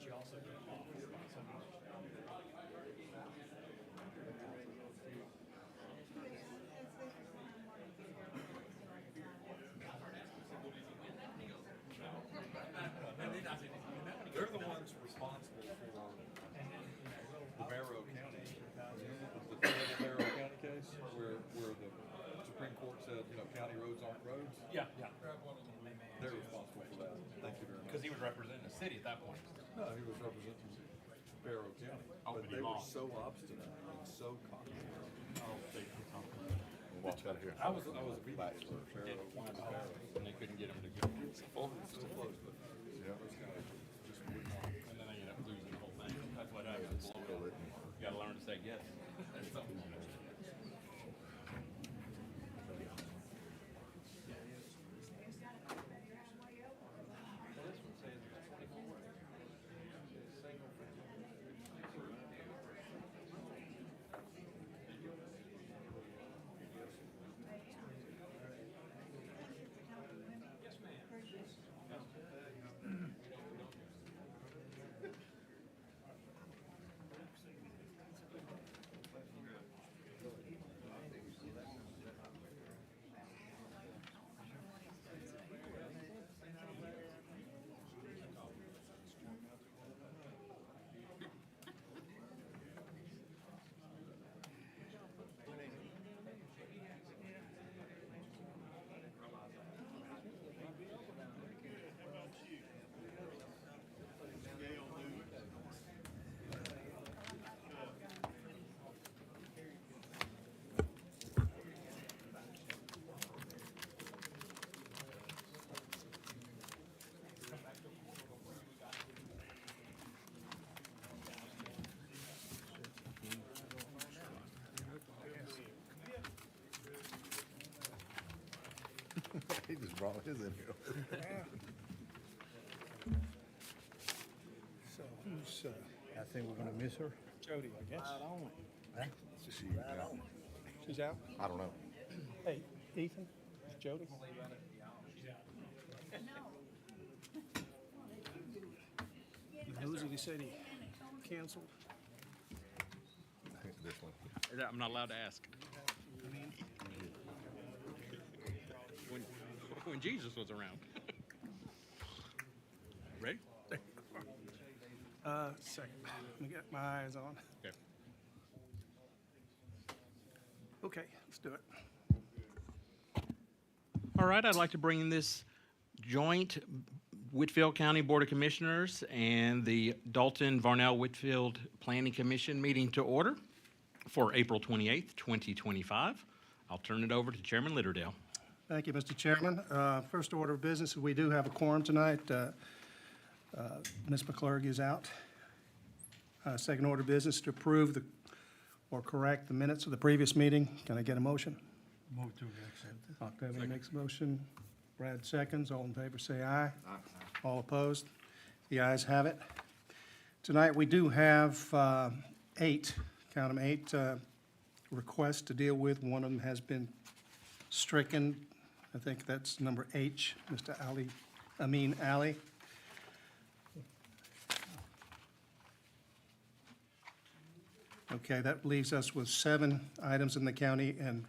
you also get off responsibility. They're the ones responsible for the Barrow County, the Barrow County case, where the Supreme Court said, county roads aren't roads. Yeah. They're responsible for that. Thank you very much. Because he was representing the city at that point. No, he was representing Barrow County, Oh, but but he they were lost. so obstinate and so cocky. Walk out of here. I was a beat for Barrow, Barrow. And they couldn't get him to go. Oh, it's still close, but Yeah. those guys just would not. And then they ended up losing the whole thing. That's what happens. You gotta learn to say yes. He just brought his in here. So who's, I think we're gonna miss her. Jody, I guess. She's out? I don't know. Hey, Ethan, is Jody? Who's it he said he canceled? I think this one. I'm not allowed to ask. When Jesus was around. Ready? Second. Let me get my eyes on. Okay. Okay, let's do it. All right, I'd like to bring this joint Whitfield County Board of Commissioners and the Dalton Varnell Whitfield Planning Commission meeting to order for April 28th, 2025. I'll turn it over to Chairman Litterdale. Thank you, Mr. Chairman. First order of business, we do have a quorum tonight. Ms. McClurg is out. Second order of business to approve or correct the minutes of the previous meeting. Can I get a motion? Move to accept it. Octavio makes a motion. Brad seconds. All in favor, say aye. All opposed? The ayes have it. Tonight, we do have eight, count them, eight requests to deal with. One of them has been stricken. I think that's number H, Mr. Amin Ali. Okay, that leaves us with 7 items in the county and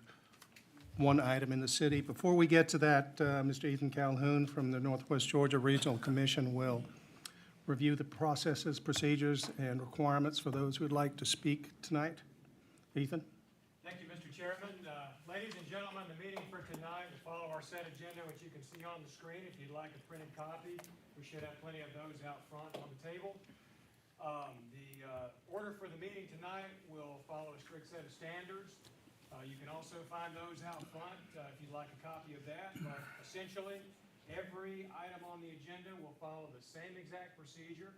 1 item in the city. Before we get to that, Mr. Ethan Calhoun from the Northwest Georgia Regional Commission will review the processes, procedures, and requirements for those who would like to speak tonight. Ethan? Thank you, Mr. Chairman. Ladies and gentlemen, the meeting for tonight will follow our set agenda, which you can see on the screen. If you'd like a printed copy, we should have plenty of those out front on the table. The order for the meeting tonight will follow a strict set of standards. You can also find those out front if you'd like a copy of that. But essentially, every item on the agenda will follow the same exact procedure.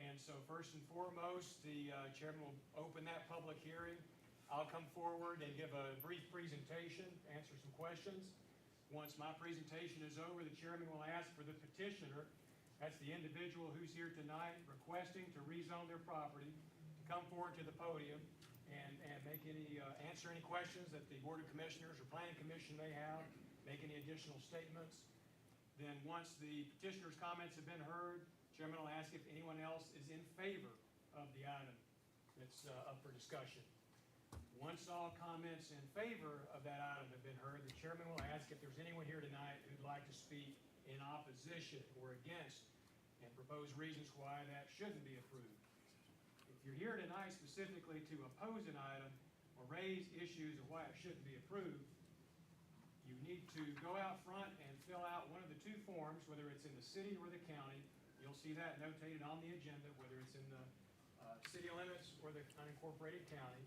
And so first and foremost, the chairman will open that public hearing. I'll come forward and give a brief presentation, answer some questions. Once my presentation is over, the chairman will ask for the petitioner, that's the individual who's here tonight requesting to rezone their property, to come forward to the podium and answer any questions that the Board of Commissioners or Planning Commission may have, make any additional statements. Then once the petitioner's comments have been heard, Chairman will ask if anyone else is in favor of the item that's up for discussion. Once all comments in favor of that item have been heard, the chairman will ask if there's anyone here tonight who'd like to speak in opposition or against and propose reasons why that shouldn't be approved. If you're here tonight specifically to oppose an item or raise issues of why it shouldn't be approved, you need to go out front and fill out one of the two forms, whether it's in the city or the county. You'll see that notated on the agenda, whether it's in the city limits or the unincorporated county.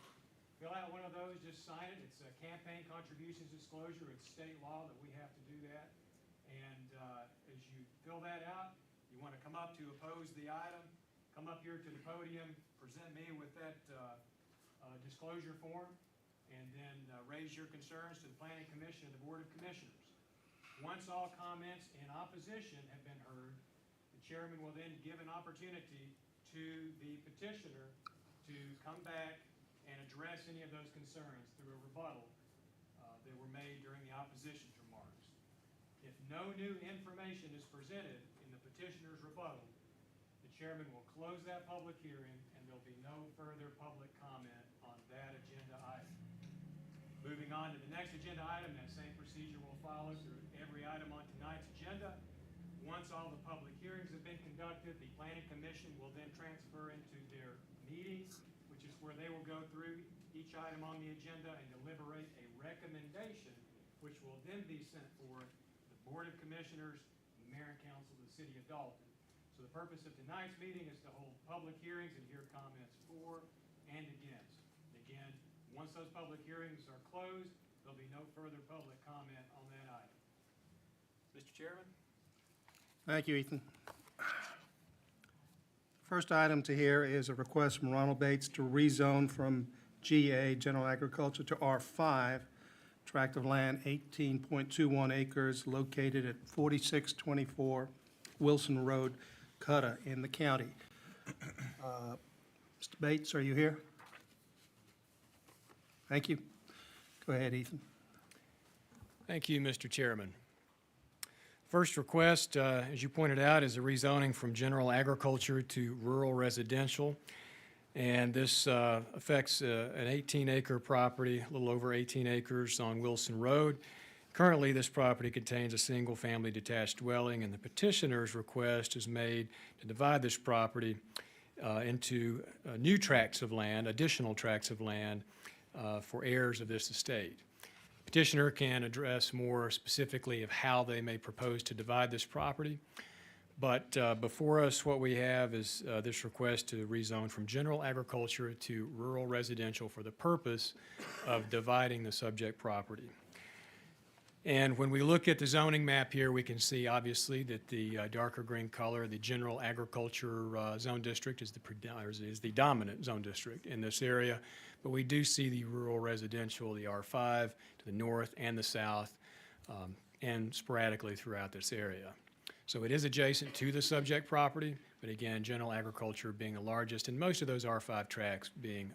Fill out one of those, just sign it. It's a campaign contributions disclosure. It's state law that we have to do that. And as you fill that out, you want to come up to oppose the item, come up here to the podium, present me with that disclosure form, and then raise your concerns to the Planning Commission and the Board of Commissioners. Once all comments in opposition have been heard, the chairman will then give an opportunity to the petitioner to come back and address any of those concerns through a rebuttal that were made during the opposition's remarks. If no new information is presented in the petitioner's rebuttal, the chairman will close that public hearing and there'll be no further public comment on that agenda item. Moving on to the next agenda item, that same procedure will follow through every item on tonight's agenda. Once all the public hearings have been conducted, the Planning Commission will then transfer into their meetings, which is where they will go through each item on the agenda and deliberate a recommendation, which will then be sent forth to the Board of Commissioners and the Mayor and Council of the City of Dalton. So the purpose of tonight's meeting is to hold public hearings and hear comments for and against. Again, once those public hearings are closed, there'll be no further public comment on that item. Mr. Chairman? Thank you, Ethan. First item to hear is a request from Ronald Bates to rezone from GA, General Agriculture, to R5, tract of land 18.21 acres located at 4624 Wilson Road, Cutta, in the county. Mr. Bates, are you here? Thank you. Go ahead, Ethan. Thank you, Mr. Chairman. First request, as you pointed out, is a rezoning from general agriculture to rural residential. And this affects an 18-acre property, a little over 18 acres on Wilson Road. Currently, this property contains a single-family detached dwelling, and the petitioner's request is made to divide this property into new tracts of land, additional tracts of land for heirs of this estate. Petitioner can address more specifically of how they may propose to divide this property. But before us, what we have is this request to rezone from general agriculture to rural residential for the purpose of dividing the subject property. And when we look at the zoning map here, we can see obviously that the darker green color, the general agriculture zone district is the dominant zone district in this area. But we do see the rural residential, the R5, to the north and the south, and sporadically throughout this area. So it is adjacent to the subject property, but again, general agriculture being the largest, and most of those R5 tracts being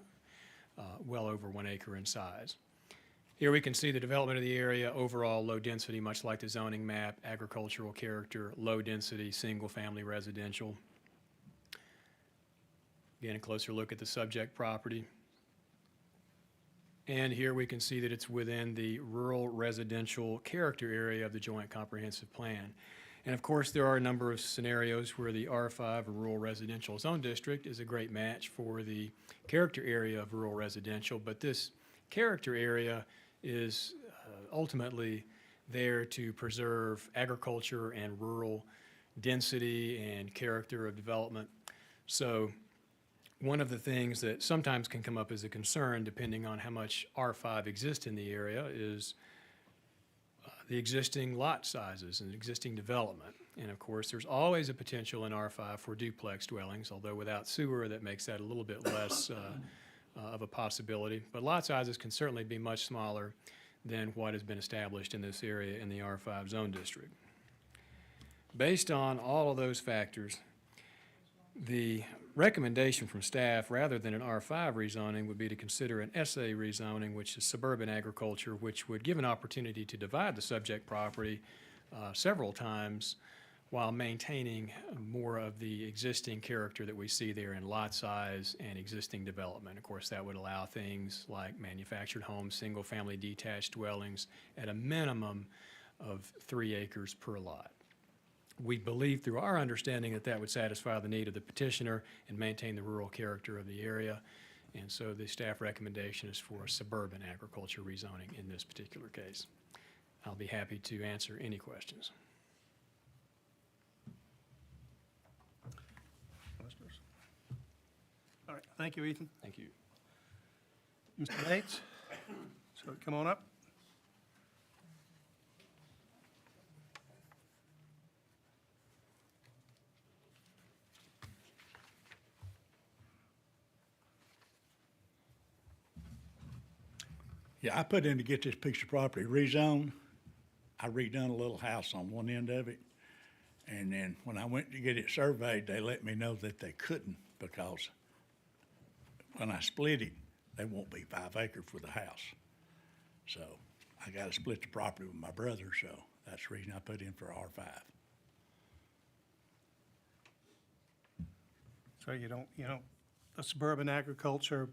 well over 1 acre in size. Here we can see the development of the area, overall low density, much like the zoning map, agricultural character, low density, single-family residential. Again, a closer look at the subject property. And here we can see that it's within the rural residential character area of the Joint Comprehensive Plan. And of course, there are a number of scenarios where the R5 or Rural Residential Zone District is a great match for the character area of rural residential, but this character area is ultimately there to preserve agriculture and rural density and character of development. So one of the things that sometimes can come up as a concern, depending on how much R5 exists in the area, is the existing lot sizes and existing development. And of course, there's always a potential in R5 for duplex dwellings, although without sewer, that makes that a little bit less of a possibility. But lot sizes can certainly be much smaller than what has been established in this area in the R5 zone district. Based on all of those factors, the recommendation from staff, rather than an R5 rezoning, would be to consider an SA rezoning, which is suburban agriculture, which would give an opportunity to divide the subject property several times while maintaining more of the existing character that we see there in lot size and existing development. Of course, that would allow things like manufactured homes, single-family detached dwellings at a minimum of 3 acres per lot. We believe through our understanding that that would satisfy the need of the petitioner and maintain the rural character of the area. And so the staff recommendation is for suburban agriculture rezoning in this particular case. I'll be happy to answer any questions. Commissioners? All right, thank you, Ethan. Thank you. Mr. Bates, so come on up. Yeah, I put in to get this piece of property rezoned. I redone a little house on one end of it. And then when I went to get it surveyed, they let me know that they couldn't because when I split it, they won't be 5 acres for the house. So I gotta split the property with my brother, so that's the reason I put in for R5. So you don't, the suburban agriculture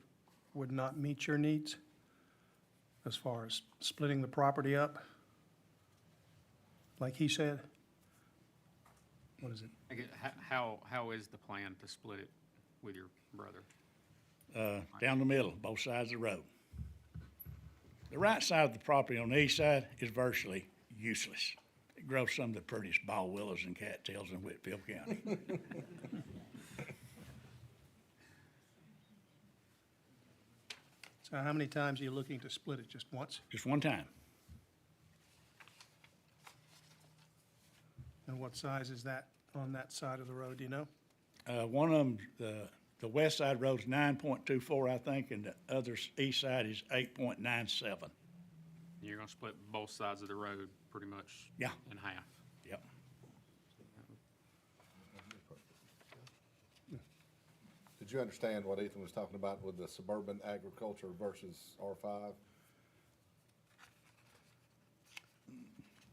would not meet your needs as far as splitting the property up? Like he said? What is it? How is the plan to split it with your brother? Down the middle, both sides of the road. The right side of the property on the east side is virtually useless. It grows some of the prettiest ball willows and cattails in Whitfield County. So how many times are you looking to split it? Just once? Just one time. And what size is that on that side of the road, do you know? One of them, the west side road's 9.24, I think, and the other east side is 8.97. You're gonna split both sides of the road pretty much Yeah. in half. Yep. Did you understand what Ethan was talking about with the suburban agriculture versus R5?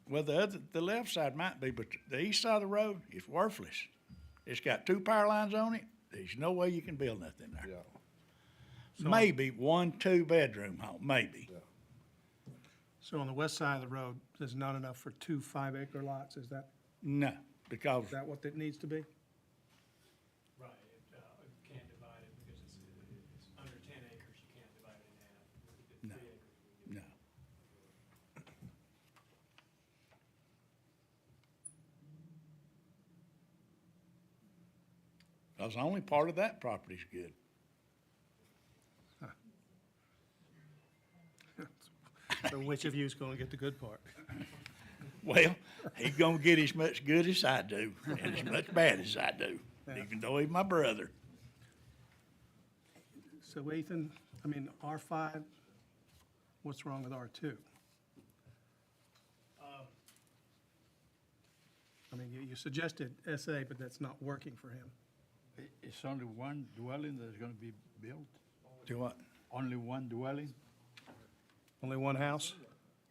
Well, the left side might be, but the east side of the road is worthless. It's got 2 power lines on it. There's no way you can build nothing there. Yeah, Maybe 1 2-bedroom home, maybe. yeah. So on the west side of the road, there's not enough for 2 5-acre lots? Is that No, because what it needs to be? Right, you can't divide it because it's under 10 acres, you can't divide it in half. No. 3 acres. No. Because only part of that property's good. So which of you is gonna get the good part? Well, he's gonna get as much good as I do, and as much bad as I do, even though he's my brother. So Ethan, I mean, R5, what's wrong with R2? I mean, you suggested SA, but that's not working for him. It's only one dwelling that's gonna be built? Do what? Only one dwelling? Only one house?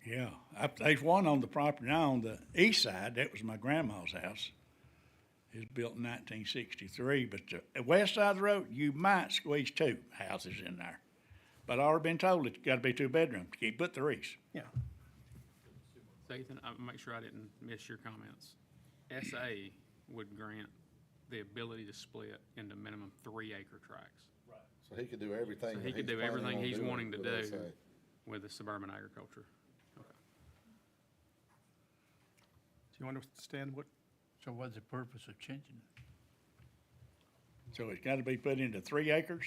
Yeah, there's one on the property now on the east side, that was my grandma's house. It was built in 1963, but the west side of the road, you might squeeze 2 houses in there. But I already been told it's gotta be 2 bedrooms, you can't put 3s. Yeah. So Ethan, I'll make sure I didn't miss your comments. SA would grant the ability to split into minimum 3-acre tracts So he could do everything. So he that could he's do planning everything on he's doing wanting to with do. SA. with the suburban agriculture. Do you understand what, So what's the purpose of changing it? So it's gotta be put into 3 acres?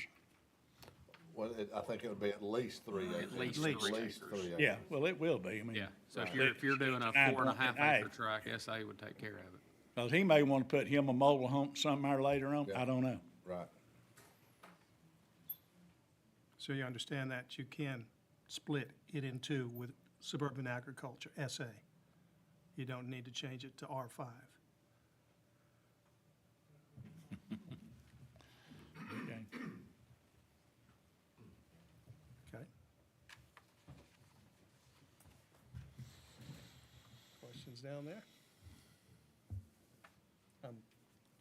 Well, I think it would be at least 3 acres. least At 3 least acres. 3 acres. Yeah, well, it will be, I mean. Yeah, so if Right. you're doing a 4.5 acre tract, SA would take care of it. Because he may want to put him a mobile home somewhere later on, Yeah. I don't know. Right. so you understand that you can split it in 2 with suburban agriculture, SA? You don't need to change it to R5. Okay. Okay. Questions down there?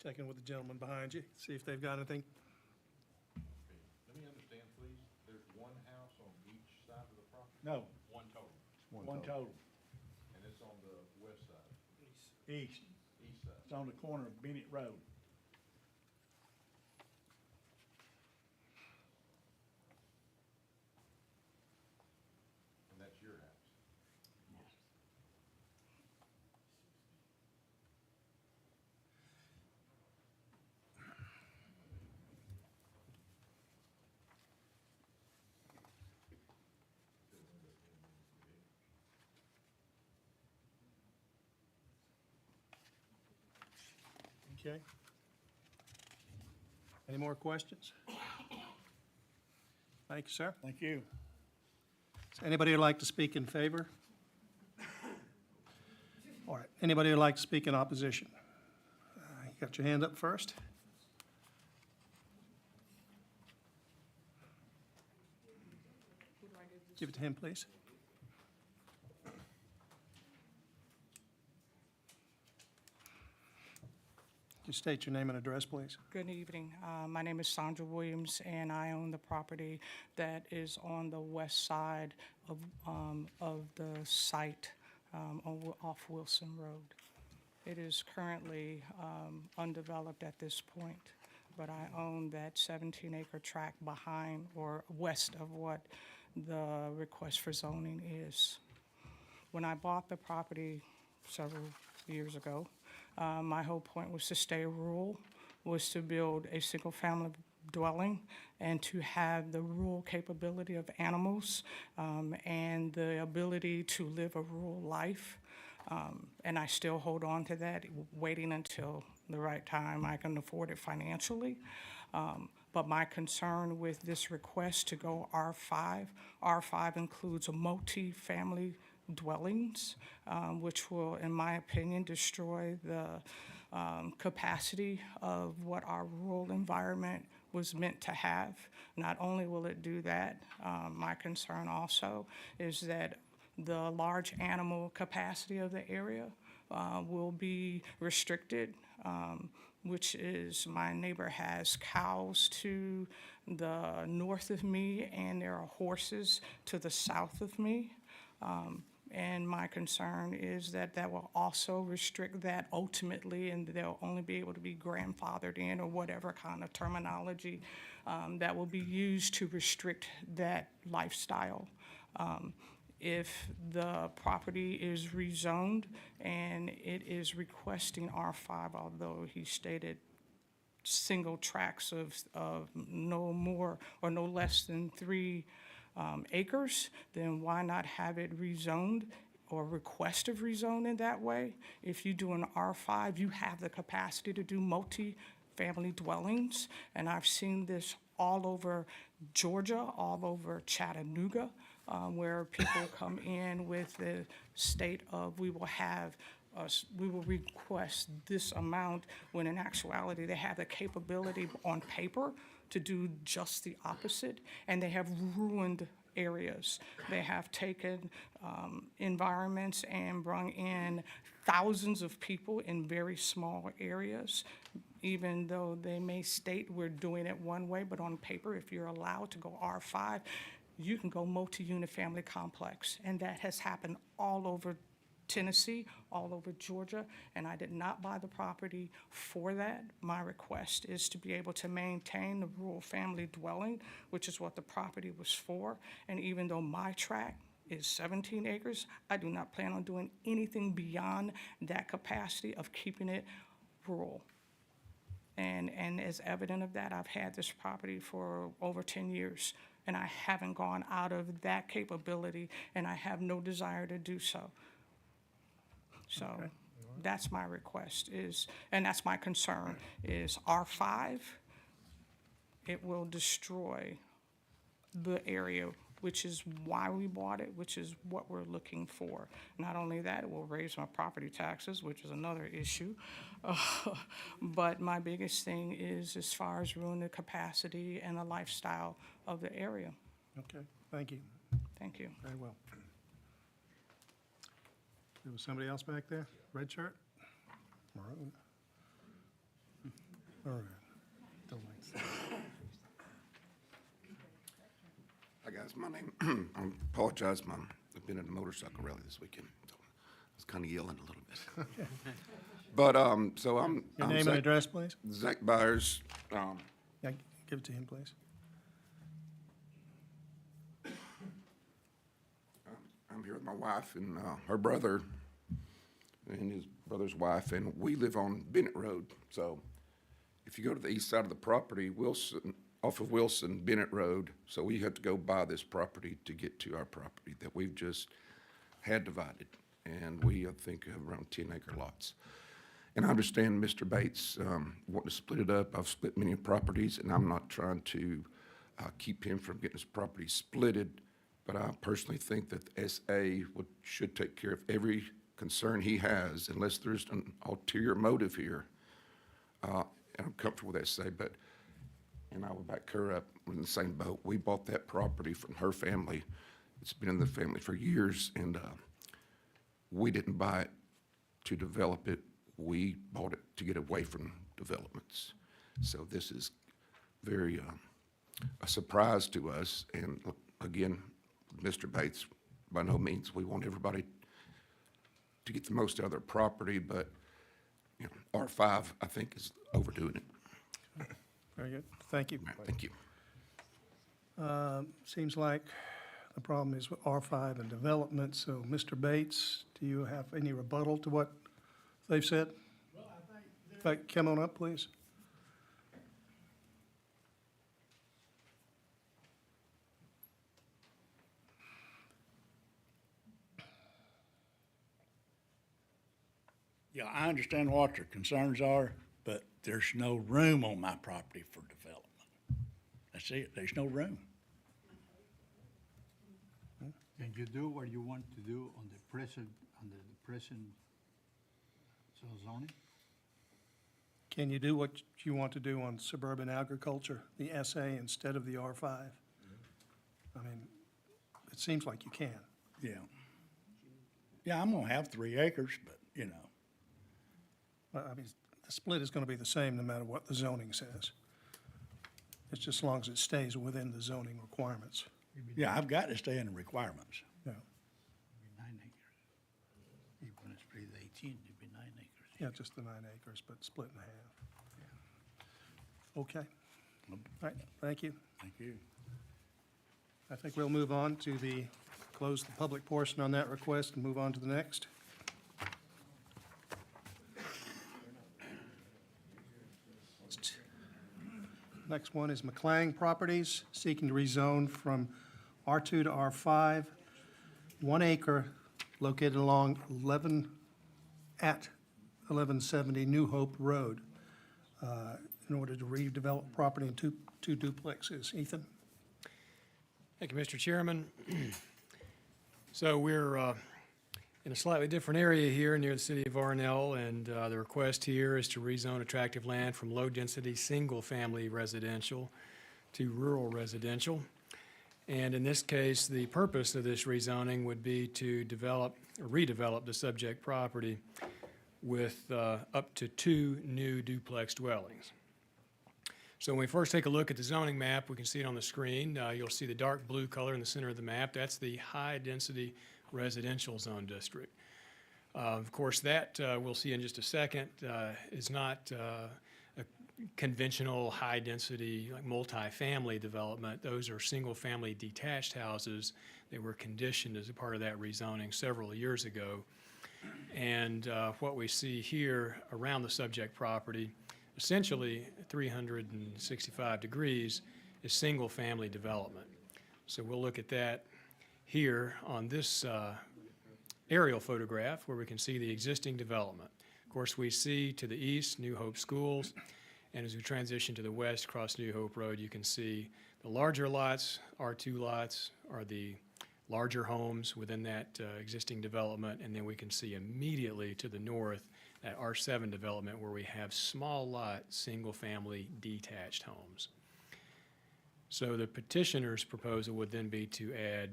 checking with the gentleman behind you, see if they've got anything. Let me understand, please, there's one house on each side of the property? No, One total. one total, And it's on the west side, east. east side? It's on the corner of Bennett Road. And that's your house? Okay. Any more questions? Thank you, sir. Thank you. Is anybody who'd like to speak in favor? All right, anybody who'd like to speak in opposition? You got your hand up first? Give it to him, please. Can you state your name and address, please? Good evening. My name is Sandra Williams, and I own the property that is on the west side of the site off Wilson Road. It is currently undeveloped at this point, but I own that 17-acre tract behind or west of what the request for zoning is. When I bought the property several years ago, my whole point was to stay rural, was to build a single-family dwelling and to have the rural capability of animals and the ability to live a rural life. And I still hold on to that, waiting until the right time I can afford it financially. But my concern with this request to go R5 includes a multi-family dwellings, which will, in my opinion, destroy the capacity of what our rural environment was meant to have. Not only will it do that, my concern also is that the large animal capacity of the area will be restricted, which is my neighbor has cows to the north of me and there are horses to the south of me. And my concern is that that will also restrict that ultimately, and they'll only be able to be grandfathered in or whatever kind of terminology that will be used to restrict that lifestyle. If the property is rezoned and it is requesting R5, although he stated single tracts of no more or no less than 3 acres, then why not have it rezoned or request of rezoning that way? If you do an R5, you have the capacity to do multi-family dwellings, and I've seen this all over Georgia, all over Chattanooga, where people come in with the state of we will request this amount, when in actuality they have the capability on paper to do just the opposite, and they have ruined areas. They have taken environments and brought in thousands of people in very small areas, even though they may state we're doing it one way, but on paper, if you're allowed to go R5, you can go multi-unit family complex. And that has happened all over Tennessee, all over Georgia, and I did not buy the property for that. My request is to be able to maintain the rural family dwelling, which is what the property was for. And even though my tract is 17 acres, I do not plan on doing anything beyond that capacity of keeping it rural. And as evident of that, I've had this property for over 10 years, and I haven't gone out of that capability, and I have no desire to do so. So that's my request is, and that's my concern, is R5, it will destroy the area, which is why we bought it, which is what we're looking for. Not only that, it will raise my property taxes, which is another issue. But my biggest thing is as far as ruining the capacity and the lifestyle of the area. Okay, thank you. Thank you. Very well. There was somebody else back there? Red shirt? Maroon? All right. Don't like that. Hi, guys. My name, I apologize, I've been at a motorcycle rally this weekend, so I was kind of yelling a little bit. But, so I'm. Your I'm name and Zach- address, please? Zach Byers. Yeah, give it to him, please. I'm here with my wife and her brother and his brother's wife, and we live on Bennett Road. So if you go to the east side of the property, off of Wilson, Bennett Road, so we have to go buy this property to get to our property that we've just had divided. And we, I think, have around 10-acre lots. And I understand Mr. Bates wanting to split it up. I've split many properties, and I'm not trying to keep him from getting his property splitted. But I personally think that the SA should take care of every concern he has, unless there's an ulterior motive here. And I'm comfortable with SA, and I would back her up. We're in the same boat. We bought that property from her family. It's been in the family for years, and we didn't buy it to develop it. We bought it to get away from developments. So this is very a surprise to us. And again, Mr. Bates, by no means, we want everybody to get the most out of their property, but you know, R5, I think, is overdoing it. Very good. Thank you. Thank you. Seems like the problem is with R5 and development, so Mr. Bates, do you have any rebuttal to what they've said? Well, In fact, come on up, please. Yeah, I understand what your concerns are, but there's no room on my property for development. That's it, there's no room. Can you do what you want to do on the present, zoning? Can you do what you want to do on suburban agriculture, the SA instead of the R5? I mean, it seems like you can. Yeah. Yeah, I'm gonna have 3 acres, but, you know, I mean, the split is going to be the same no matter what the zoning says. It's just as long as it stays within the zoning requirements. yeah, I've got to stay in the requirements. Yeah, It'd be 9 acres. You're gonna split 18, it'd be 9 acres. yeah, just the 9 acres, but split in half. Okay. All right, thank you. Thank you. I think we'll move on to close the public portion on that request and move on to the next. Next one is McClang Properties, seeking to rezone from R2 to R5, 1 acre located along 1170 New Hope Road, in order to redevelop property in two duplexes. Ethan? Thank you, Mr. Chairman. So we're in a slightly different area here near the city of Varnell, and the request here is to rezone attractive land from low-density, single-family residential to rural residential. And in this case, the purpose of this rezoning would be to develop, or redevelop the subject property with up to 2 new duplex dwellings. So when we first take a look at the zoning map, we can see it on the screen. You'll see the dark blue color in the center of the map. That's the high-density residential zone district. Of course, that we'll see in just a second is not a conventional high-density, like multi-family development. Those are single-family detached houses that were conditioned as a part of that rezoning several years ago. And what we see here around the subject property, essentially 365 degrees, is single-family development. So we'll look at that here on this aerial photograph where we can see the existing development. Of course, we see to the east New Hope Schools, and as we transition to the west across New Hope Road, you can see the larger lots, R2 lots, are the larger homes within that existing development, and then we can see immediately to the north that R7 development where we have small lot, single-family detached homes. So the petitioner's proposal would then be to add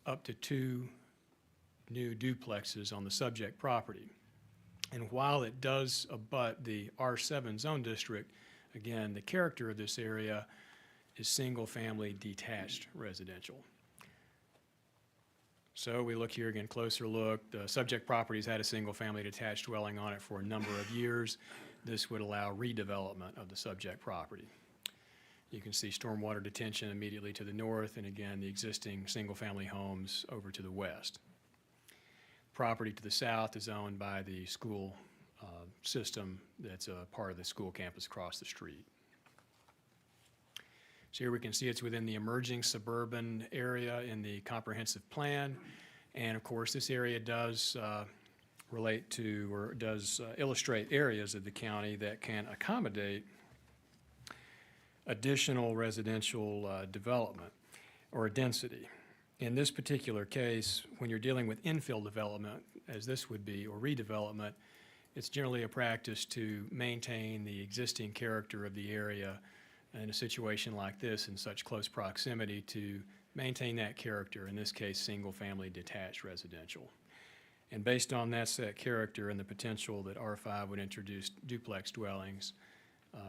up to 2 new duplexes on the subject property. And while it does abut the R7 zone district, Again, the character of this area is single-family detached residential. So we look here again, closer look. The subject property's had a single-family detached dwelling on it for a number of years. This would allow redevelopment of the subject property. You can see stormwater detention immediately to the north, and again, the existing single-family homes over to the west. Property to the south is owned by the school system that's a part of the school campus across the street. So here we can see it's within the emerging suburban area in the comprehensive plan. And of course, this area does relate to, or does illustrate areas of the county that can accommodate additional residential development or density. In this particular case, when you're dealing with infill development, as this would be, or redevelopment, it's generally a practice to maintain the existing character of the area in a situation like this in such close proximity to maintain that character, in this case, single-family detached residential. And based on that character and the potential that R5 would introduce duplex dwellings,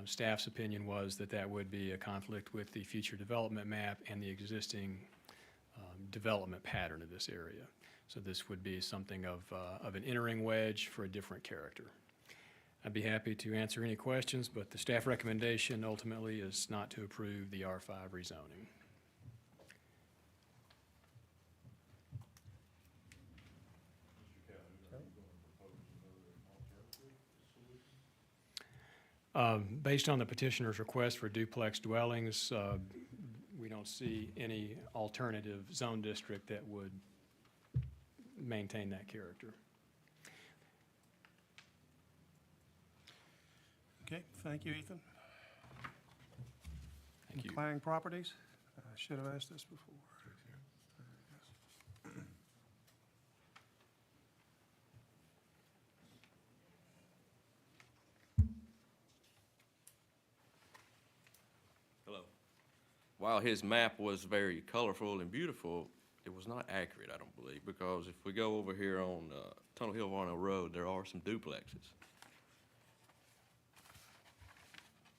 staff's opinion was that that would be a conflict with the future development map and the existing development pattern of this area. So this would be something of an entering wedge for a different character. I'd be happy to answer any questions, but the staff recommendation ultimately is not to approve the R5 rezoning. Based on the petitioner's request for duplex dwellings, we don't see any alternative zone district that would maintain that character. Okay, thank you, Ethan. Thank you. Declining properties? I should have asked this before. Hello. While his map was very colorful and beautiful, it was not accurate, I don't believe, because if we go over here on Tunnel Hill Varnell Road, there are some duplexes.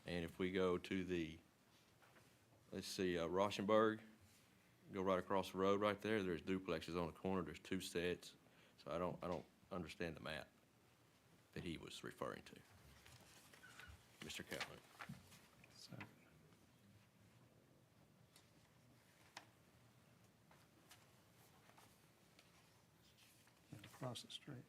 And if we go to the, let's see, Rauschenberg, go right across the road right there, there's duplexes on the corner, there's two sets. So I don't understand the map that he was referring to, Mr. Calhoun. Across the street.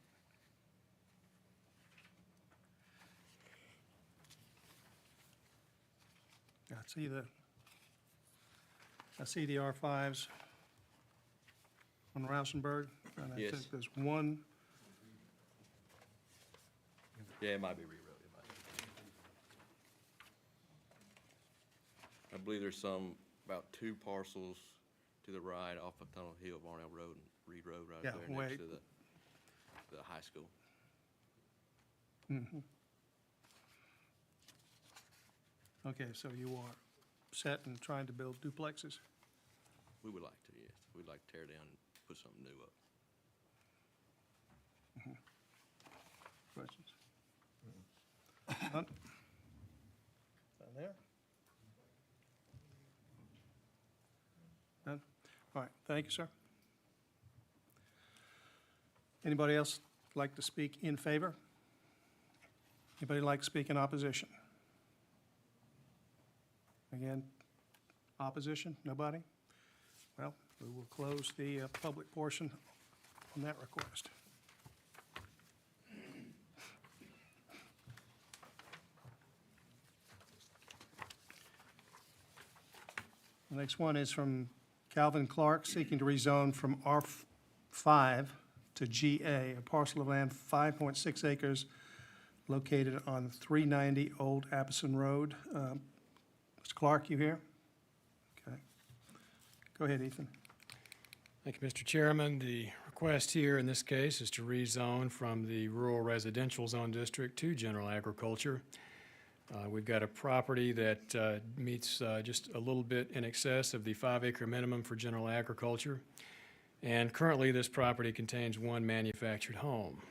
I see the R5s on Rauschenberg, and I Yes. think there's one, Yeah, it might be rewrote. It might be. I believe there's about two parcels to the right off of Tunnel Hill, Varnell Road, and Reed Road right Yeah, there wait. next to the high school. okay, so you are set and trying to build duplexes? We would like to, yes. We'd like to tear down and put something new up. Questions? None? None there? None? All right, thank you, sir. Anybody else like to speak in favor? Anybody like to speak in opposition? Again, opposition? Nobody? Well, we will close the public portion on that request. The next one is from Calvin Clark, seeking to rezone from R5 to GA, a parcel of land 5.6 acres located on 390 Old Appison Road. Mr. Clark, you here? Okay. Go ahead, Ethan. Thank you, Mr. Chairman. The request here in this case is to rezone from the rural residential zone district to general agriculture. We've got a property that meets just a little bit in excess of the 5-acre minimum for general agriculture. And currently, this property contains one manufactured home.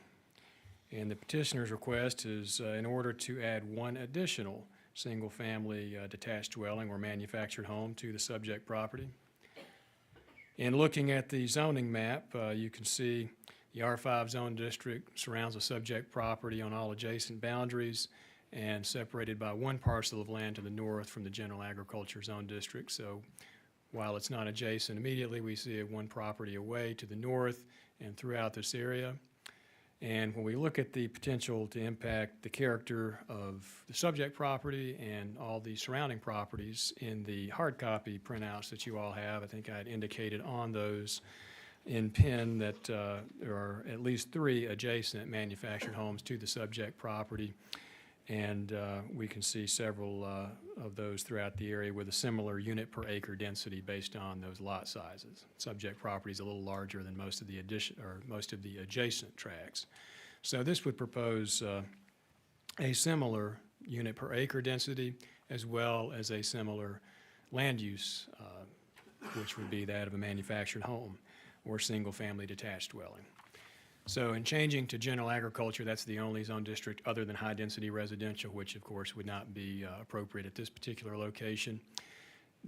And the petitioner's request is in order to add one additional single-family detached dwelling or manufactured home to the subject property. In looking at the zoning map, you can see the R5 zone district surrounds the subject property on all adjacent boundaries and separated by one parcel of land to the north from the general agriculture zone district. So while it's not adjacent immediately, we see it one property away to the north and throughout this area. And when we look at the potential to impact the character of the subject property and all the surrounding properties in the hard copy printouts that you all have, I think I had indicated on those in pen that there are at least 3 adjacent manufactured homes to the subject property. And we can see several of those throughout the area with a similar unit per acre density based on those lot sizes. Subject property is a little larger than most of the adjacent tracts. So this would propose a similar unit per acre density as well as a similar land use, which would be that of a manufactured home or single-family detached dwelling. So in changing to general agriculture, that's the only zone district other than high-density residential, which of course would not be appropriate at this particular location.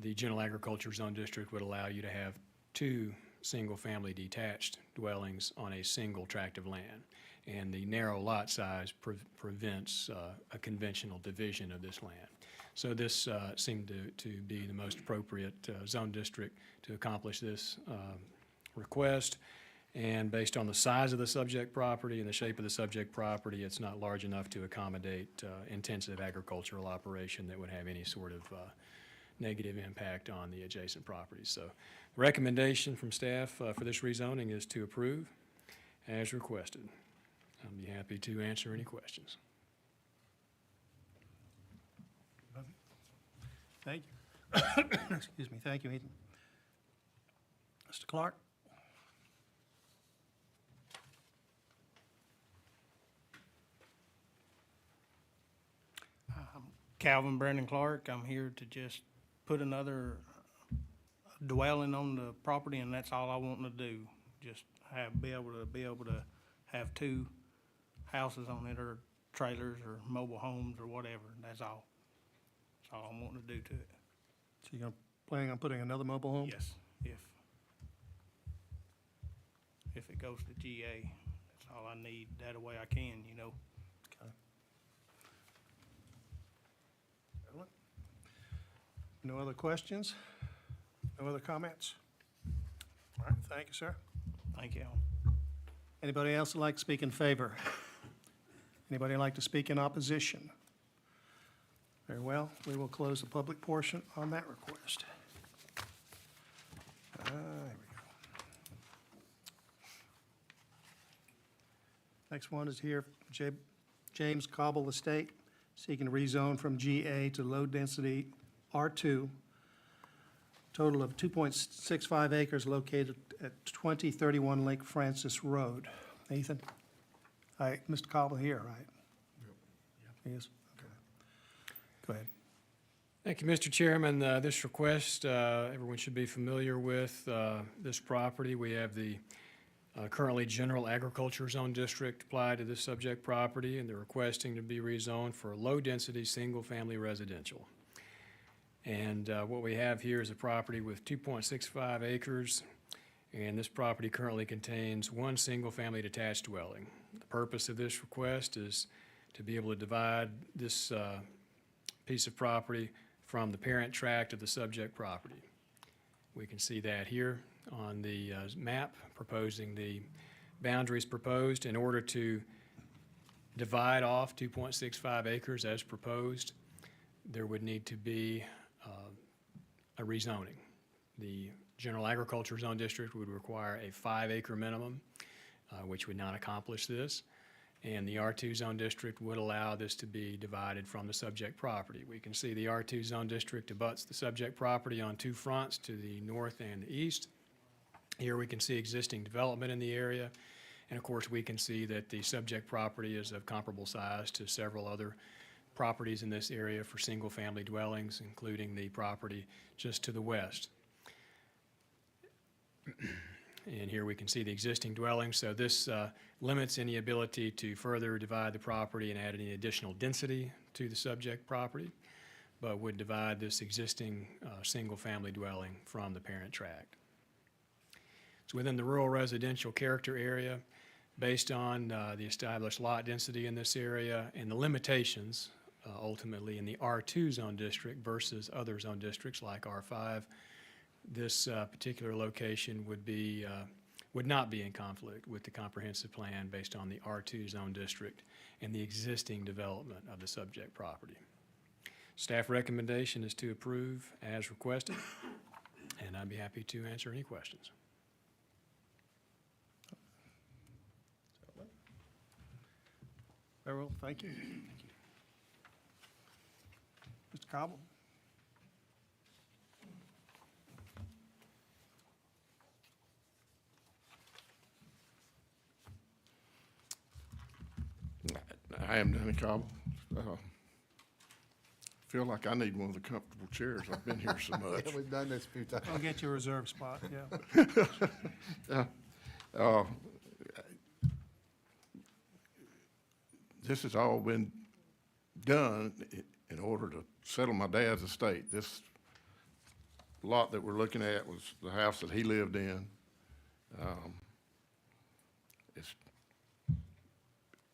The general agriculture zone district would allow you to have 2 single-family detached dwellings on a single tract of land. And the narrow lot size prevents a conventional division of this land. So this seemed to be the most appropriate zone district to accomplish this request. And based on the size of the subject property and the shape of the subject property, it's not large enough to accommodate intensive agricultural operation that would have any sort of negative impact on the adjacent properties. So the recommendation from staff for this rezoning is to approve as requested. I'll be happy to answer any questions. Thank you. Excuse me. Thank you, Ethan. Mr. Clark? Calvin Brandon Clark. I'm here to just put another dwelling on the property, and that's all I want to do. Just be able to have 2 houses on it, or trailers, or mobile homes, or whatever. That's all. That's all I'm wanting to do to it. So you're planning on putting another mobile home? Yes, if it goes to GA, that's all I need. That way I can, Okay. No other questions? No other comments? All right, thank you, sir. Thank you. Anybody else would like to speak in favor? Anybody like to speak in opposition? Very well, we will close the public portion on that request. There we go. Next one is here, James Cobble Estate, seeking to rezone from GA to low-density R2. Total of 2.65 acres located at 2031 Lake Francis Road. Ethan? Hi, Mr. Cobble here, right? He is? Okay. Go ahead. Thank you, Mr. Chairman. This request, everyone should be familiar with this property. We have the currently general agriculture zone district applied to this subject property, and they're requesting to be rezoned for low-density, single-family residential. And what we have here is a property with 2.65 acres, and this property currently contains 1 single-family detached dwelling. The purpose of this request is to be able to divide this piece of property from the parent tract of the subject property. We can see that here on the map, proposing the boundaries proposed. In order to divide off 2.65 acres as proposed, there would need to be a rezoning. The general agriculture zone district would require a 5-acre minimum, which would not accomplish this. And the R2 zone district would allow this to be divided from the subject property. We can see the R2 zone district abuts the subject property on 2 fronts, to the north and the east. Here we can see existing development in the area. And of course, we can see that the subject property is of comparable size to several other properties in this area for single-family dwellings, including the property just to the west. And here we can see the existing dwellings. So this limits any ability to further divide the property and add any additional density to the subject property. but would divide this existing single-family dwelling from the parent tract. It's within the rural residential character area, based on the established lot density in this area and the limitations ultimately in the R2 zone district versus other zone districts like R5. This particular location would not be in conflict with the comprehensive plan based on the R2 zone district and the existing development of the subject property. Staff recommendation is to approve as requested, and I'd be happy to answer any questions. Very well, thank you. Mr. Cobble? I am Danny Cobble. Feel like I need one of the comfortable chairs. I've been here so much. Yeah, we've done this a few times. I'll get you a reserve spot, yeah. This has all been done in order to settle my dad's estate. This lot that we're looking at was the house that he lived in.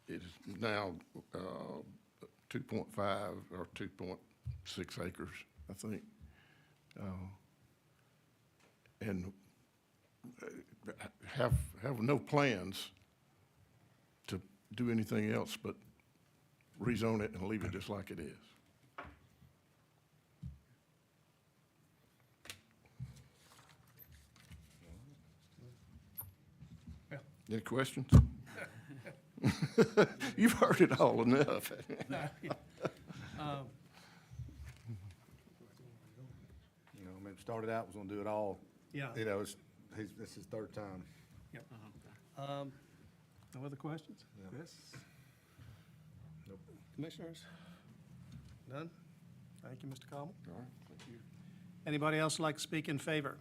It is now 2.5 or 2.6 acres, I think. And have no plans to do anything else but rezone it and leave it just like it is. Any questions? You've heard it all enough. You know, I mean, started out, was gonna do it all. Yeah. You know, this is his third time. Yep. No other questions? Yeah. Chris? Nope. Commissioners? None? Thank you, Mr. Cobble. All right, thank you. Anybody else like to speak in favor?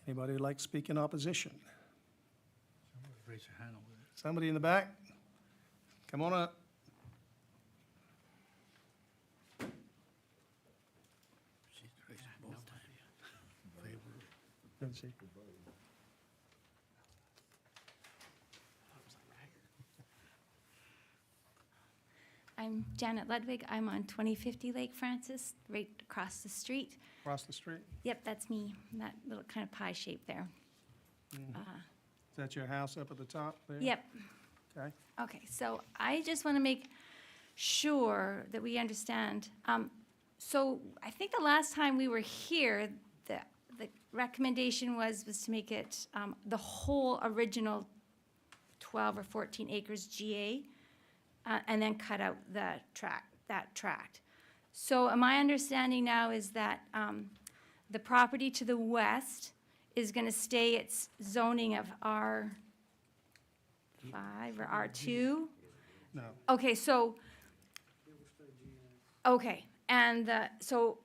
Anybody who'd like to speak in opposition? Raise your hand over there. Somebody in the back? Come on up. She's raising both hands. Favor. Didn't she? I'm Janet Ludwig. I'm on 2050 Lake Francis, right across the street. Across the street? Yep, that's me, that little kind of pie shape there. Is that your house up at the top there? Yep. Okay. Okay, so I just want to make sure that we understand. So I think the last time we were here, the recommendation was to make it the whole original 12 or 14 acres GA, and then cut out that tract. So my understanding now is that the property to the west is going to stay its zoning of R5 or R2? No. Okay, so, okay, and so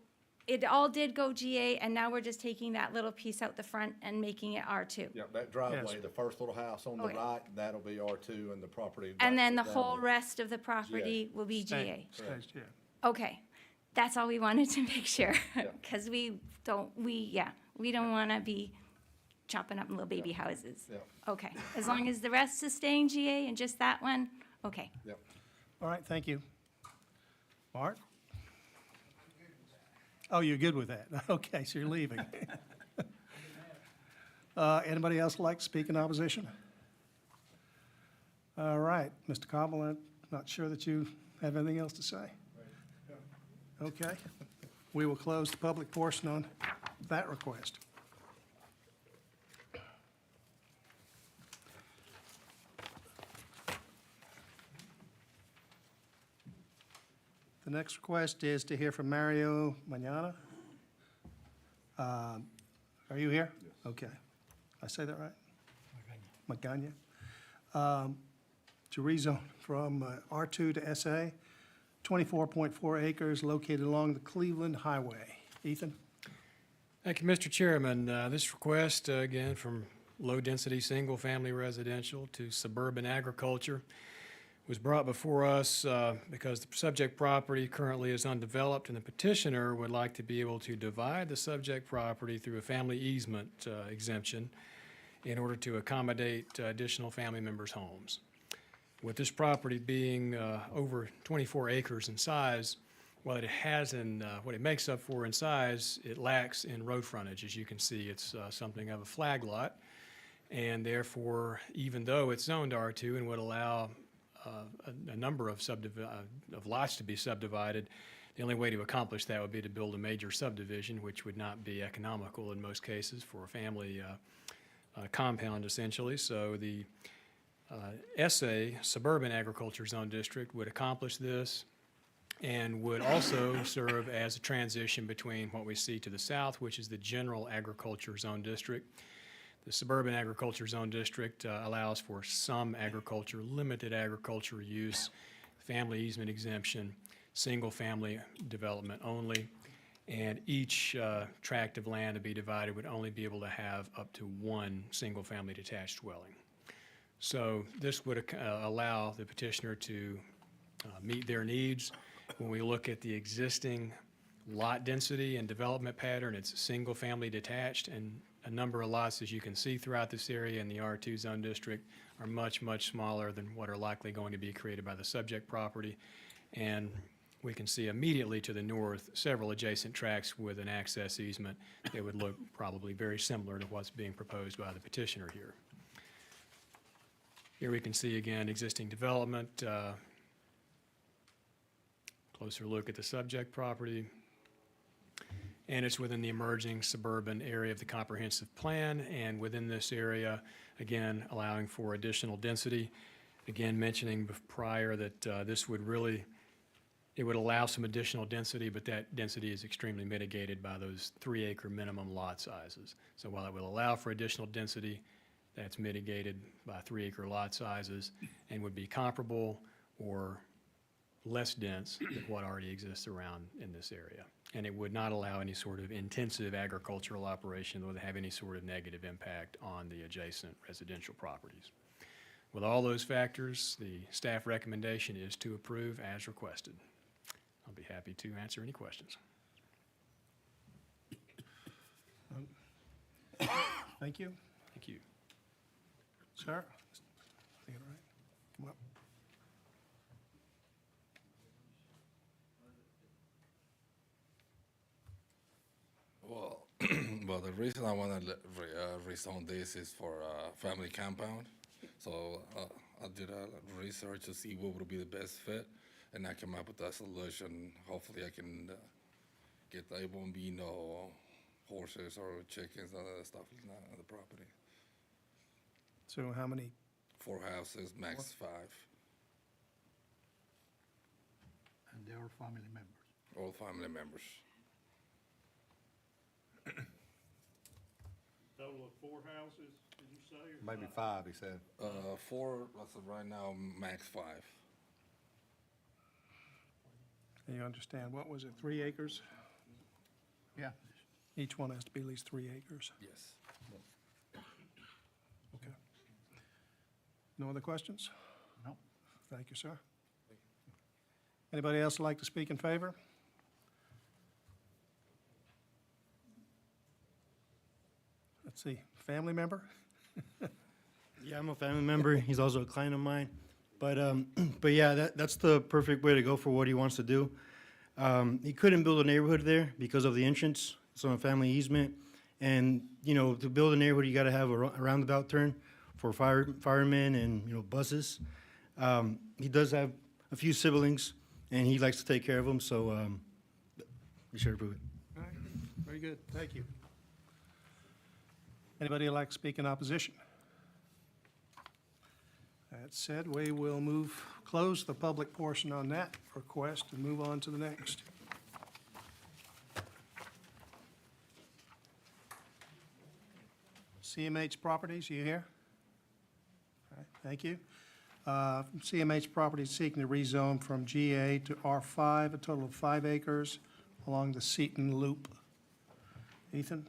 it all did go GA, and now we're just taking that little piece out the front and making it R2? Yeah, that driveway, Yes. the first little house on the Okay. right, that'll be R2, and the property. And then the that'll whole be- rest of the property will be GA? Stays, yeah. Okay, that's all we wanted to make sure, because we don't want to be chopping up little baby houses. Yeah. Okay, as long as the rest is staying GA and just that one, okay. Yep. All right, thank you. Mark? Oh, you're good with that? Okay, so you're leaving. Anybody else like to speak in opposition? All right, Mr. Cobble, I'm not sure that you have anything else to say. Okay, we will close the public portion on that request. The next request is to hear from Mario Mañana. Are you here? Yes. Okay. I say that right? Magana. To rezone from R2 to SA, 24.4 acres located along the Cleveland Highway. Ethan? Thank you, Mr. Chairman. This request, again, from low-density, single-family residential to suburban agriculture was brought before us because the subject property currently is undeveloped, and the petitioner would like to be able to divide the subject property through a family easement exemption in order to accommodate additional family members' homes. With this property being over 24 acres in size, what it makes up for in size, it lacks in road frontage. As you can see, it's something of a flag lot, and therefore, even though it's zoned R2 and would allow a number of lots to be subdivided, the only way to accomplish that would be to build a major subdivision, which would not be economical in most cases for a family compound, essentially. So the SA, Suburban Agriculture Zone District, would accomplish this and would also serve as a transition between what we see to the south, which is the General Agriculture Zone District. The Suburban Agriculture Zone District allows for some agriculture, limited agriculture use, family easement exemption, single-family development only, and each tract of land to be divided would only be able to have up to one single-family detached dwelling. So this would allow the petitioner to meet their needs. When we look at the existing lot density and development pattern, it's single-family detached, and a number of lots, as you can see throughout this area in the R2 zone district, are much, much smaller than what are likely going to be created by the subject property. And we can see immediately to the north several adjacent tracts with an access easement that would look probably very similar to what's being proposed by the petitioner here. Here we can see again existing development, closer look at the subject property, and it's within the emerging suburban area of the comprehensive plan, and within this area, again, allowing for additional density. Again, mentioning prior that this would really, it would allow some additional density, but that density is extremely mitigated by those 3-acre minimum lot sizes. So while it will allow for additional density, that's mitigated by 3-acre lot sizes and would be comparable or less dense than what already exists around in this area. And it would not allow any sort of intensive agricultural operation that would have any sort of negative impact on the adjacent residential properties. With all those factors, the staff recommendation is to approve as requested. I'll be happy to answer any questions. Thank you. Thank you. Sir? Think it all right? Come up. Well, well, the reason I want to rezone this is for a family compound. So I did a research to see what would be the best fit, and I came up with a solution. Hopefully, I can get there won't be no horses or chickens and other stuff on the property. So how many? 4 houses, max 5. And they are family members. All family members. Total of 4 houses, did you say? or Maybe 5, he said. 4, as of right now, max 5. You understand, what was it, 3 acres? Yeah. Each one has to be at least 3 acres. Yes. Okay. No other questions? No. Thank you, sir. Anybody else like to speak in favor? Let's see, family member? Yeah, I'm a family member. He's also a client of mine. But yeah, that's the perfect way to go for what he wants to do. He couldn't build a neighborhood there because of the entrance. It's on a family easement. And, you know, to build a neighborhood, you got to have a roundabout turn for firemen and, you know, buses. He does have a few siblings, and he likes to take care of them, so we should approve it. All right, very good, thank you. Anybody like to speak in opposition? That said, we will close the public portion on that request and move on to the next. CMH Properties, you here? All right, thank you. CMH Properties seeking to rezone from GA to R5, a total of 5 acres along the Seton Loop. Ethan?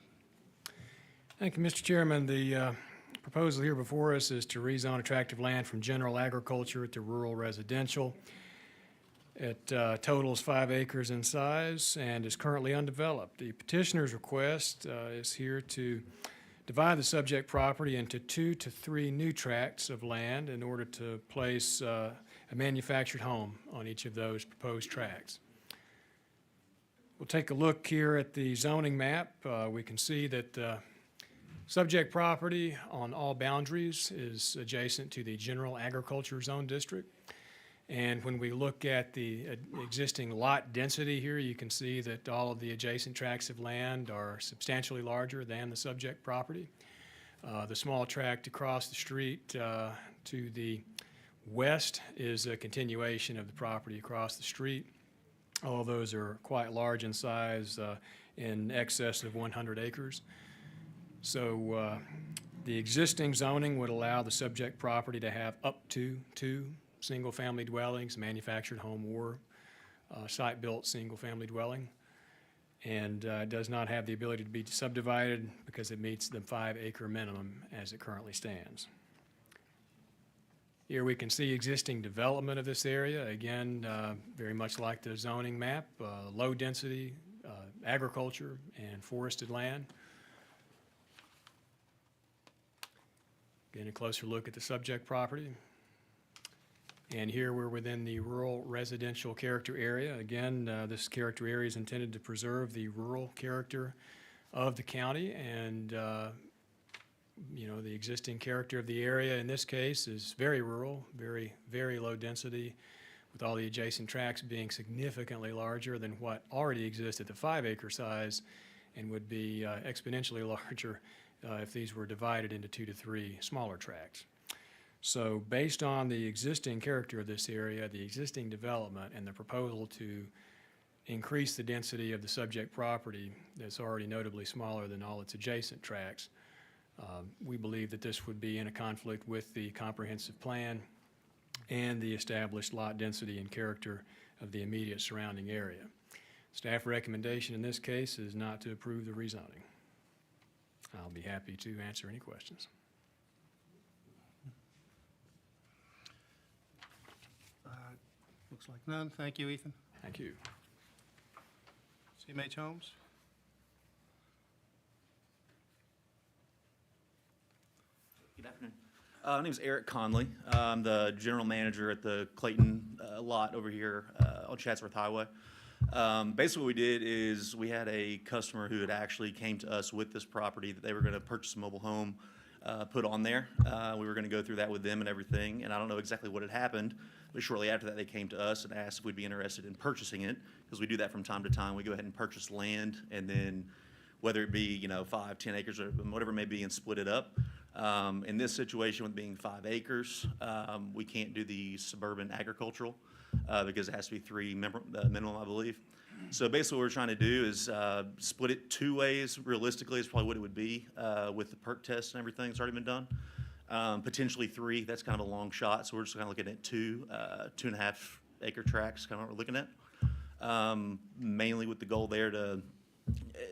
Thank you, Mr. Chairman. The proposal here before us is to rezone attractive land from general agriculture to rural residential. It totals 5 acres in size and is currently undeveloped. The petitioner's request is here to divide the subject property into 2 to 3 new tracts of land in order to place a manufactured home on each of those proposed tracts. We'll take a look here at the zoning map. We can see that subject property on all boundaries is adjacent to the general agriculture zone district. And when we look at the existing lot density here, you can see that all of the adjacent tracts of land are substantially larger than the subject property. The small tract across the street to the west is a continuation of the property across the street. All of those are quite large in size, in excess of 100 acres. So the existing zoning would allow the subject property to have up to 2 single-family dwellings, manufactured home or site-built single-family dwelling, and does not have the ability to be subdivided because it meets the 5-acre minimum as it currently stands. Here we can see existing development of this area, again, very much like the zoning map, low density, agriculture and forested land. Getting a closer look at the subject property. And here we're within the rural residential character area. Again, this character area is intended to preserve the rural character of the county, and you know, the existing character of the area in this case is very rural, very, very low density, with all the adjacent tracts being significantly larger than what already exists at the 5-acre size and would be exponentially larger if these were divided into 2 to 3 smaller tracts. So based on the existing character of this area, the existing development, and the proposal to increase the density of the subject property that's already notably smaller than all its adjacent tracts, we believe that this would be in a conflict with the comprehensive plan and the established lot density and character of the immediate surrounding area. Staff recommendation in this case is not to approve the rezoning. I'll be happy to answer any questions. Looks like none. Thank you, Ethan. Thank you. CMH Homes? Good afternoon. My name is Eric Conley. I'm the general manager at the Clayton lot over here on Chatsworth Highway. Basically what we did is we had a customer who had actually came to us with this property that they were going to purchase a mobile home, put on there. We were going to go through that with them and everything, and I don't know exactly what had happened, but shortly after that they came to us and asked if we'd be interested in purchasing it, because we do that from time to time. We go ahead and purchase land, and then whether it be, you know, 5, 10 acres or whatever it may be, and split it up. In this situation, with being 5 acres, we can't do the suburban agricultural because it has to be 3 minimum, I believe. So basically what we're trying to do is split it 2 ways. Realistically, is probably what it would be with the perk test and everything that's already been done. Potentially 3, that's kind of a long shot. So we're just kind of looking at 2, 2.5 acre tracts, kind of what we're looking at. Mainly with the goal there to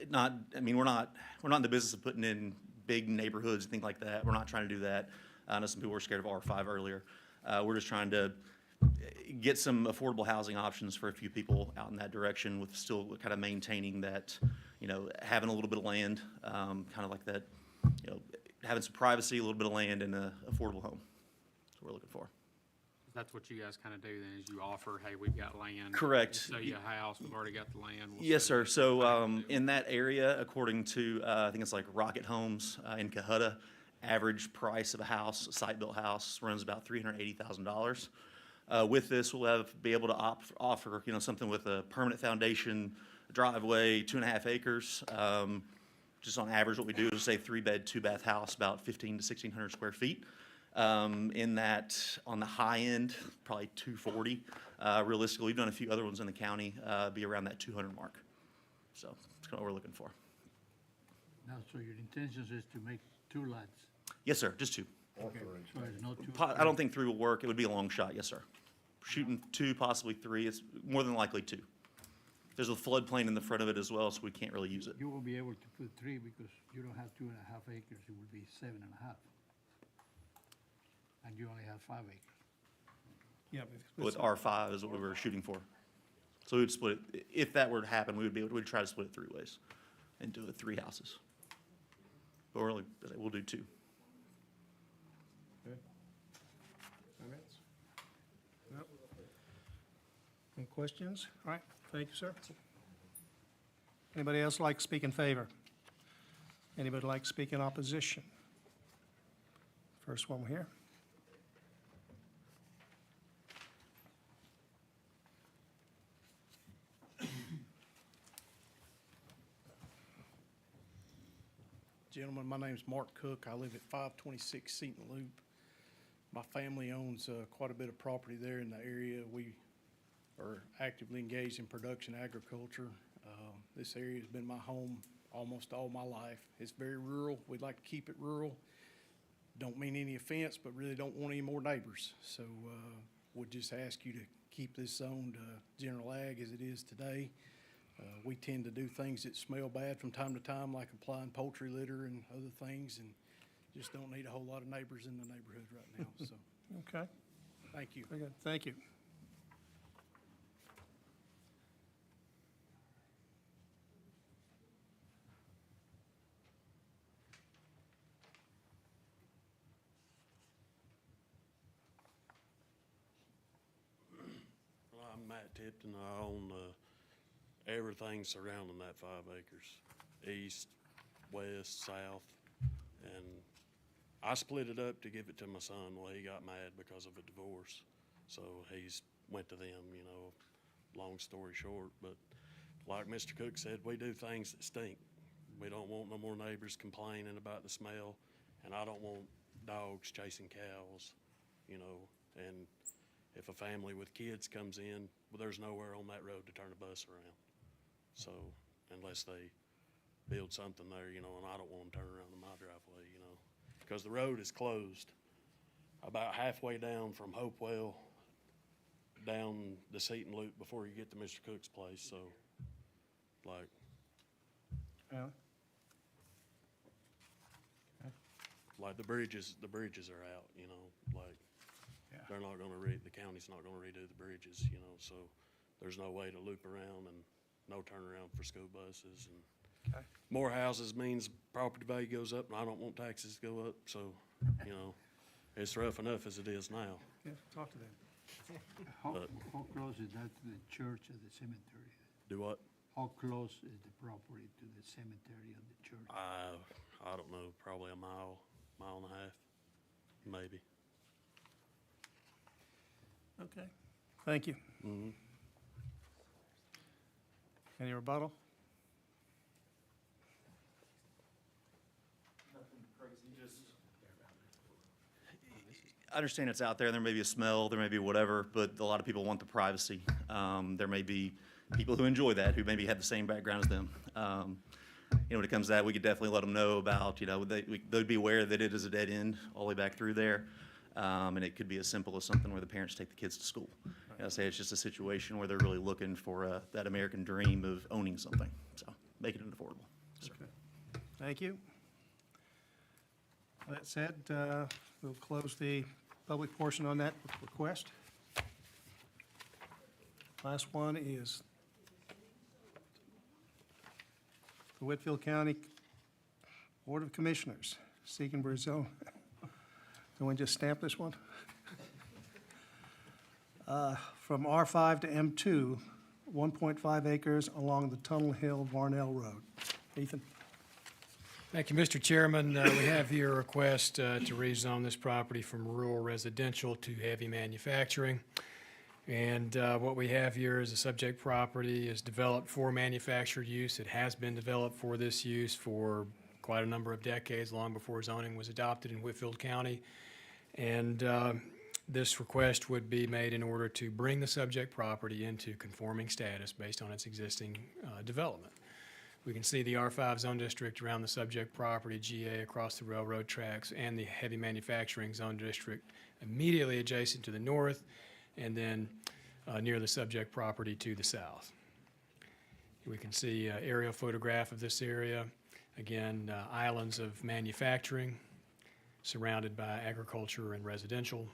not, I mean, we're not in the business of putting in big neighborhoods and things like that. We're not trying to do that. I know some people were scared of R5 earlier. We're just trying to get some affordable housing options for a few people out in that direction, with still kind of maintaining that, you know, having a little bit of land, kind of like that, you know, having some privacy, a little bit of land, and an affordable home. That's what we're looking for. That's what you guys kind of do then, is you offer, hey, we've got land. Correct. Sell you a house, we've already got the land. we'll Yes, sell sir. you So in that area, according to, I think it's like Rocket Homes in Cohutta, average price of a house, a site-built house, runs about $380,000. With this, we'll be able to offer, you know, something with a permanent foundation, driveway, 2.5 acres. Just on average, what we do is say 3-bed, 2-bath house, about 1,500 to 1,600 square feet. In that, on the high end, probably 240. Realistically, we've done a few other ones in the county, be around that 200 mark. So that's kind of what we're looking for. Now, so your intention is to make 2 lots? Yes, sir, just 2. Okay, so there's no 2? I don't think 3 will work. It would be a long shot, yes, sir. Shooting 2, possibly 3. It's more than likely 2. There's a floodplain in the front of it as well, so we can't really use it. You won't be able to put 3 because you don't have 2.5 acres, it will be 7.5. you only have 5 acres. Yeah. With R5 is what we were shooting for. So we would split it, if that were to happen, we'd try to split it 3 ways and do it 3 houses. Or like, we'll do 2. Comments? No? Any questions? All right, thank you, sir. Anybody else like to speak in favor? Anybody like to speak in opposition? First one here. Gentlemen, my name's Mark Cook. I live at 526 Seton Loop. My family owns quite a bit of property there in the area. We are actively engaged in production agriculture. This area has been my home almost all my life. It's very rural. We'd like to keep it rural. Don't mean any offense, but really don't want any more neighbors. So would just ask you to keep this zoned general ag as it is today. We tend to do things that smell bad from time to time, like applying poultry litter and other things, and just don't need a whole lot of neighbors in the neighborhood right now, so, Okay, thank you. very good, thank you. Well, I'm Matt Tipton. I own everything surrounding that 5 acres, east, west, south. And I split it up to give it to my son. Well, he got mad because of a divorce. So he's went to them, you know, long story short. But like Mr. Cook said, we do things that stink. We don't want no more neighbors complaining about the smell. And I don't want dogs chasing cows, you know. And if a family with kids comes in, well, there's nowhere on that road to turn a bus around. So unless they build something there, you know, and I don't want them turning around in my driveway, you know, because the road is closed about halfway down from Hopewell down the Seton Loop before you get to Mr. Cook's place. So like, Yeah. like the bridges are out, you know, like they're not gonna the county's not gonna redo the bridges, you know, so there's no way to loop around and no turnaround for school buses. And Okay. more houses means property value goes up, and I don't want taxes to go up, so, you know, it's rough enough as it is now. Yeah, talk to them. How, But- how close is that to the church and the cemetery? Do what? How close is the property to the cemetery and the church? I don't know, probably a mile and a half, maybe. Okay, thank you. Mhm. Any rebuttal? I understand it's out there, there may be a smell, there may be whatever, but a lot of people want the privacy. There may be people who enjoy that, who maybe have the same background as them. You know, when it comes to that, we could definitely let them know about, you know, they'd be aware that it is a dead end all the way back through there. And it could be as simple as something where the parents take the kids to school. And I say it's just a situation where they're really looking for that American dream of owning something, so making it affordable. Okay. Thank you. That said, we'll close the public portion on that request. Last one is the Whitfield County Board of Commissioners seeking rezone. Can we just stamp this one? From R5 to M2, 1.5 acres along the Tunnel Hill Varnell Road. Ethan? Thank you, Mr. Chairman. We have here a request to rezone this property from rural residential to heavy manufacturing. And what we have here is a subject property is developed for manufactured use. It has been developed for this use for quite a number of decades, long before zoning was adopted in Whitfield County. And this request would be made in order to bring the subject property into conforming status based on its existing development. We can see the R5 zone district around the subject property, GA across the railroad tracks, and the heavy manufacturing zone district immediately adjacent to the north, and then near the subject property to the south. We can see an aerial photograph of this area. Again, islands of manufacturing surrounded by agriculture and residential.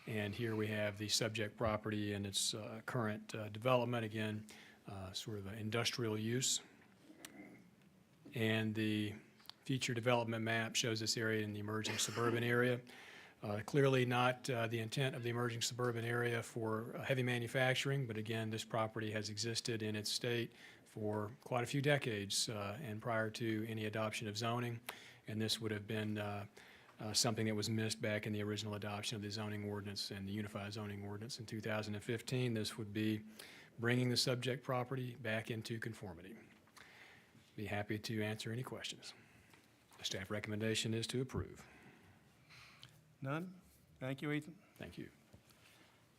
And here we have the subject property and its current development, again, sort of an industrial use. And the future development map shows this area in the emerging suburban area. Clearly not the intent of the emerging suburban area for heavy manufacturing, but again, this property has existed in its state for quite a few decades and prior to any adoption of zoning. And this would have been something that was missed back in the original adoption of the zoning ordinance and the unified zoning ordinance in 2015. This would be bringing the subject property back into conformity. Be happy to answer any questions. The staff recommendation is to approve. None? Thank you, Ethan. Thank you.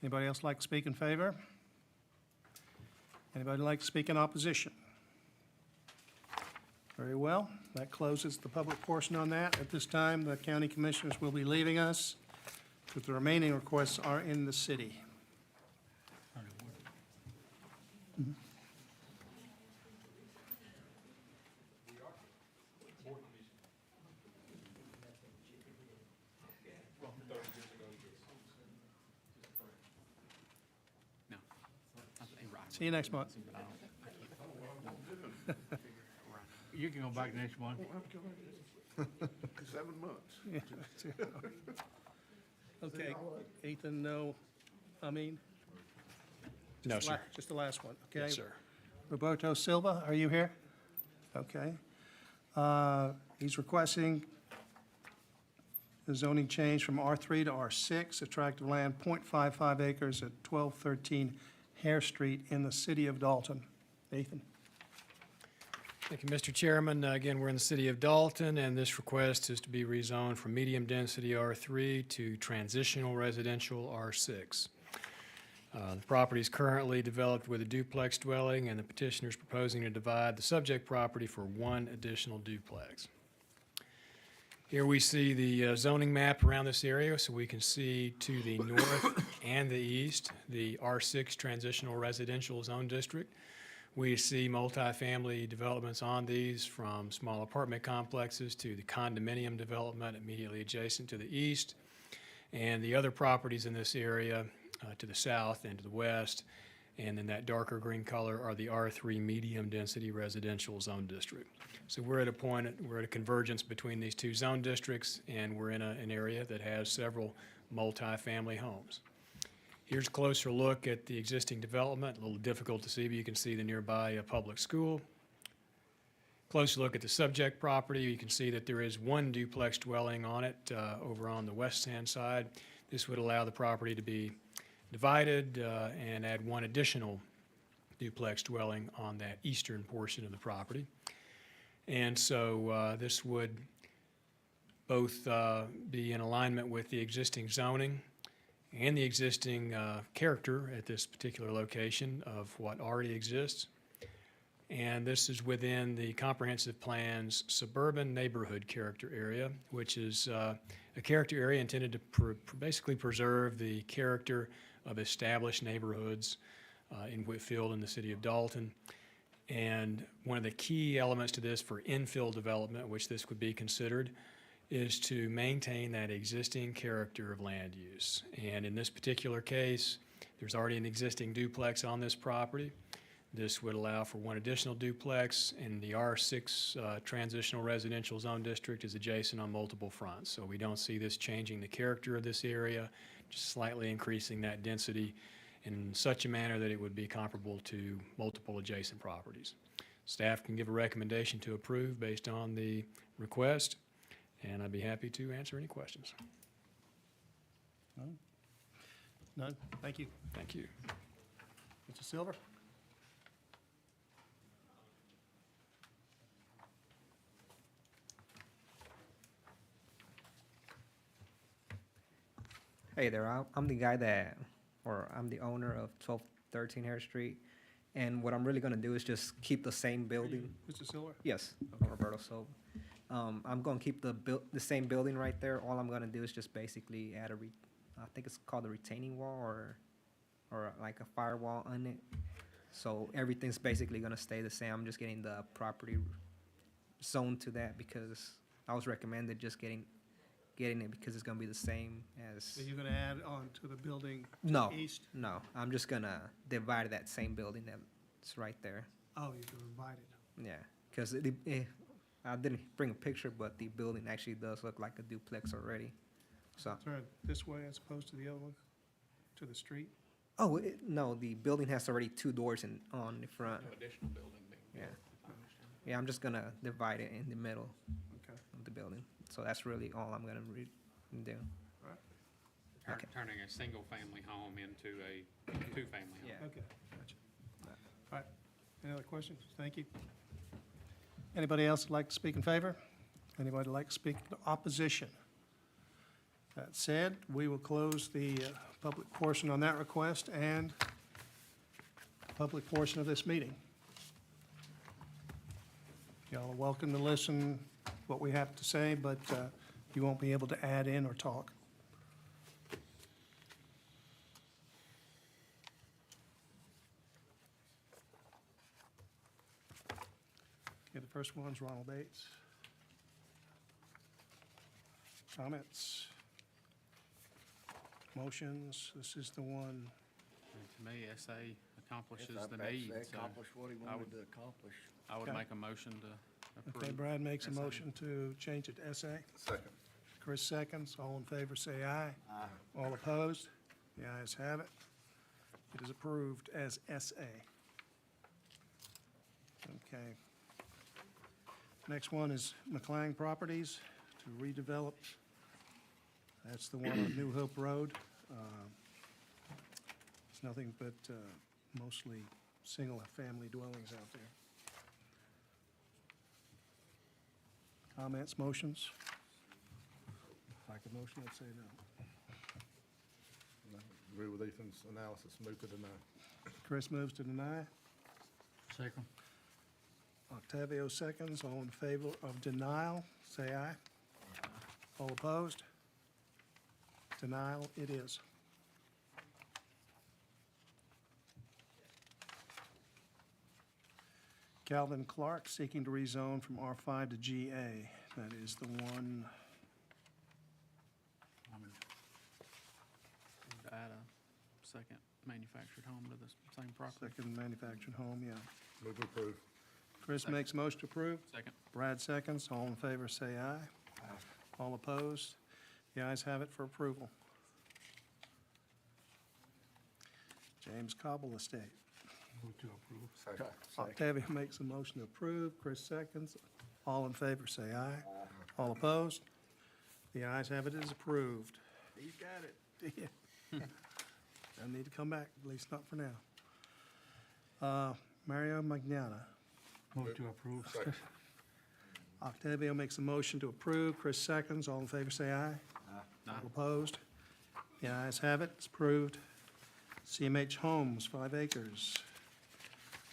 Anybody else like to speak in favor? Anybody like to speak in opposition? Very well. That closes the public portion on that. At this time, the county commissioners will be leaving us, but the remaining requests are in the city. No. See you next month. You can go back next month. 7 months. Okay, Ethan, no, I mean? No, sir. Just the last one, okay? Yes, sir. Roberto Silva, are you here? Okay. He's requesting the zoning change from R3 to R6, a tract of land .55 acres at 1213 Hare Street in the city of Dalton. Ethan? Thank you, Mr. Chairman. Again, we're in the city of Dalton, and this request is to be rezoned from medium-density R3 to transitional residential R6. The property is currently developed with a duplex dwelling, and the petitioner is proposing to divide the subject property for one additional duplex. Here we see the zoning map around this area, so we can see to the north and the east, the R6 Transitional Residential Zone District. We see multifamily developments on these, from small apartment complexes to the condominium development immediately adjacent to the east, and the other properties in this area to the south and to the west. And then that darker green color are the R3 medium-density residential zone district. So we're at a convergence between these two zone districts, and we're in an area that has several multifamily homes. Here's a closer look at the existing development. A little difficult to see, but you can see the nearby public school. Closer look at the subject property. You can see that there is one duplex dwelling on it over on the west-hand side. This would allow the property to be divided and add one additional duplex dwelling on that eastern portion of the property. And so this would both be in alignment with the existing zoning and the existing character at this particular location of what already exists. And this is within the comprehensive plan's suburban neighborhood character area, which is a character area intended to basically preserve the character of established neighborhoods in Whitfield and the city of Dalton. And one of the key elements to this for infill development, which this would be considered, is to maintain that existing character of land use. And in this particular case, there's already an existing duplex on this property. This would allow for one additional duplex, and the R6 transitional residential zone district is adjacent on multiple fronts. So we don't see this changing the character of this area, just slightly increasing that density in such a manner that it would be comparable to multiple adjacent properties. Staff can give a recommendation to approve based on the request, and I'd be happy to answer any questions. None? None? Thank you. Thank you. Mr. Silver? Hey there, I'm the guy I'm the owner of 1213 Hare Street, and what I'm really gonna do is just keep the same building. Mr. Silver? Yes, Roberto Silva. I'm gonna keep the same building right there. All I'm gonna do is just basically add I think it's called a retaining wall or like a firewall on it. So everything's basically gonna stay the same. I'm just getting the property zoned to that because I was recommended just getting getting it because it's gonna be the same as. So you're gonna add on to the building to No, the east? no, I'm just gonna divide that same building that's right there. Oh, you're gonna divide it. Yeah, because I didn't bring a picture, but the building actually does look like a duplex already. So, Turn it this way as opposed to the other one, to the street? oh, no, the building has already two doors on the front. Additional building being Yeah. Yeah, I'm just gonna divide it in the middle Okay. of the building. So that's really all I'm gonna do. Turning a single-family home into a two-family home. Yeah. Okay, gotcha. All right, any other questions? Thank you. Anybody else like to speak in favor? Anybody like to speak in opposition? That said, we will close the public portion on that request and public portion of this meeting. Y'all are welcome to listen what we have to say, but you won't be able to add in or talk. Okay, the first one's Ronald Bates. Comments? Motions? This is the one, And to me, SA accomplishes the need, so what he I would- to accomplish. I would Okay. make a motion to approve. okay, Brad makes a SA. motion to change it to SA. Second. Chris seconds. All in favor, say aye. Aye. All opposed? The ayes have it. It is approved as SA. Okay. Next one is McLean Properties to redevelop. That's the one on New Hope Road. It's nothing but mostly single-family dwellings out there. Comments, motions? If I could motion, I'd say no. Agree with Ethan's analysis, move to deny. Chris moves to deny. Second. Octavio seconds. All in favor of denial, say aye. All opposed? Denial it is. Calvin Clark seeking to rezone from R5 to GA. That is the one, Add a second manufactured home to the same property. second manufactured home, yeah. Move to approve. Chris makes a motion to approve. Second. Brad seconds. All in favor, say aye. All opposed? The ayes have it for approval. James Cobble Estate. Move to approve. Second. Octavia makes a motion to approve. Chris seconds. All in favor, say aye. All opposed? The ayes have it, it is approved. He's got it. Doesn't need to come back, at least not for now. Mario Magnana. Move to approve. Second. Octavio makes a motion to approve. Chris seconds. All in favor, say aye. All opposed? The ayes have it. It's approved. CMH Homes, 5 acres.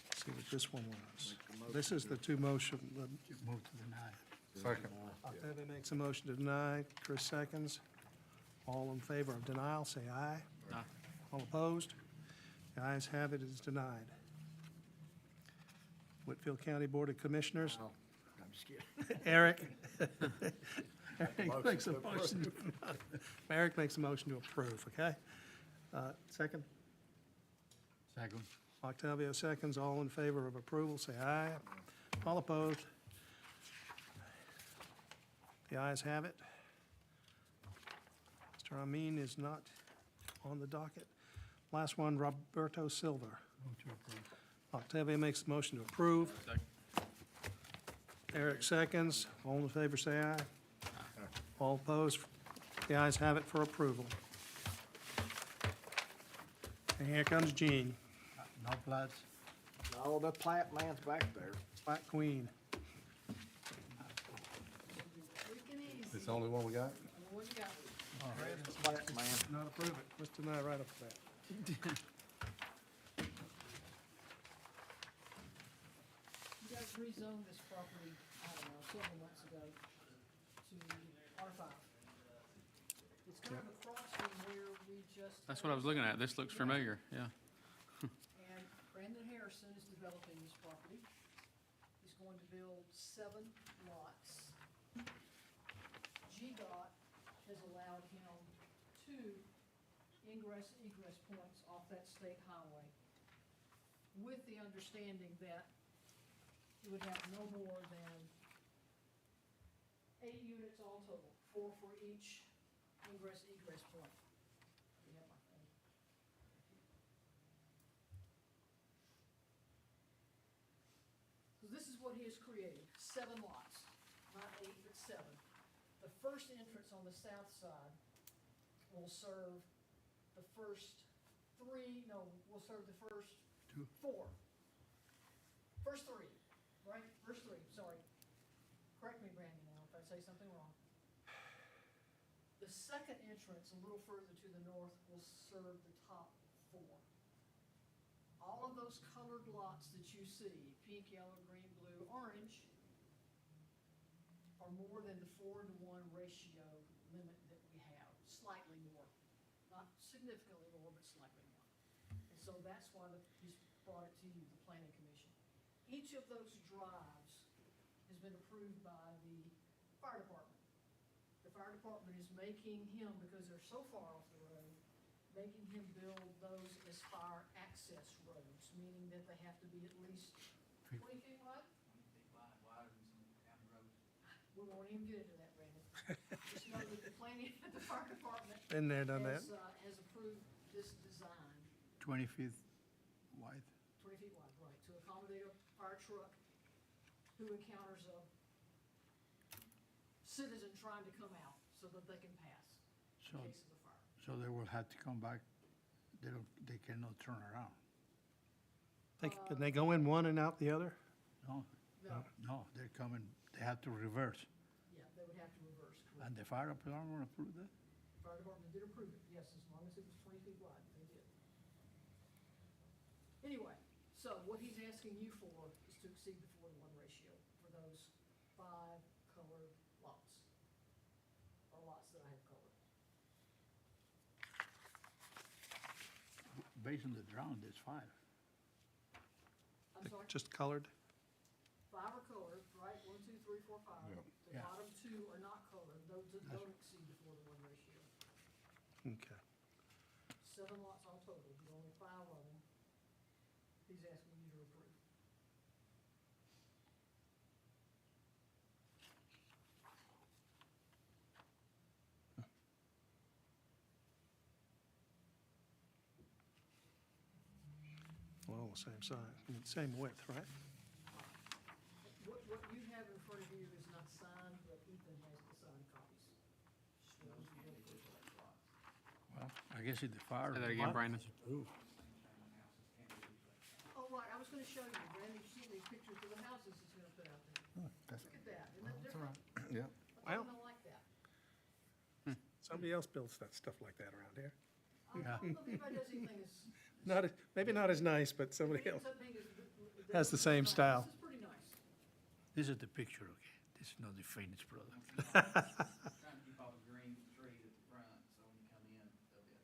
Let's see what this one was. This is the two motion. Move to deny. Second. Octavio makes a motion to deny. Chris seconds. All in favor of denial, say aye. Aye. All opposed? The ayes have it. It is denied. Whitfield County Board of Commissioners. I'm just kidding. Eric. Eric makes a motion. Eric makes a motion to approve, okay? Second, Second. Octavio seconds. All in favor of approval, say aye. All opposed? The ayes have it. Mr. Amin is not on the docket. Last one, Roberto Silva. Move to approve. Octavio makes a motion to approve. Second. Eric seconds. All in favor, say aye. All opposed? The ayes have it for approval. And here comes Jean, No plats? No, the plat land's back there. Black Queen. It's the only one we got? Plat land. Not approve it. Let's deny right off the bat. You guys rezoned this property, I don't know, several months ago to R5. It's kind of across from where we just. That's what I was looking at. This looks familiar, yeah. And Brandon Harrison is developing this property. He's going to build 7 lots. GDOT 2 ingress, egress points off that state highway, with the understanding that you would have no more than 8 units all total, 4 for each ingress, egress point. You have my phone. So this is what he has created, 7 lots, not 8, but 7. The first entrance on the south side will serve the first 3, no, will serve the first 4. First 3, right? First 3, sorry. Correct me, Brandon, now, if I say something wrong. The second entrance, a little further to the north, will serve the top 4. All of those colored lots that you see, pink, yellow, green, blue, orange, are more than the 4-to-1 ratio limit that we have, slightly more. Not significantly more, but slightly more. And so that's why he's brought it to you, the planning commission. Each of those drives has been approved by the fire department. The fire department is making him, because they're so far off the road, making him build those as fire access roads, meaning that they have to be at least 20 feet wide? We won't even get into that, Brandon. Just know that the planning, the fire department Been there, done that. has approved this design, 20 feet wide. 20 feet wide, right, to accommodate a fire truck who encounters a citizen trying to come out so that they can pass in So, case of a fire. so they will have to come back. They cannot turn around. Can they go in one and out the other? No, No, no, they're coming, they have to reverse. yeah, they would have to reverse, correct. And the fire department approved that? Fire department did approve it, yes, as long as it was 20 feet wide, they did. Anyway, so what he's asking you for is to exceed the 4-to-1 ratio for those 5 colored lots, or lots that I have colored. Based on the drawing, there's 5. I'm sorry, Just colored? 5 are colored, right, 1, 2, 3, 4, 5. Yep. The Yeah. bottom 2 are not colored, those that don't exceed the 4-to-1 ratio. Okay. 7 lots all total, but only 5 of them, he's asking you to approve. Well, same size, same width, right? What you have in front of you is not signed, but Ethan has the signed copies. So those are really good lots. Well, I guess if the fire. Say that again, Brandon. Oh, right, I was gonna show you, Brandon sent me pictures of the houses he's gonna put out there. Look at that, isn't that different? Yeah. I Well- don't like that. Somebody else builds that stuff like that around here. I don't know if anybody does anything Maybe not as nice, but somebody else something has the same style. This is pretty nice. This is the picture, okay? This is not the finished product. Trying to keep all the green trees at the front, so when you come in, there'll be a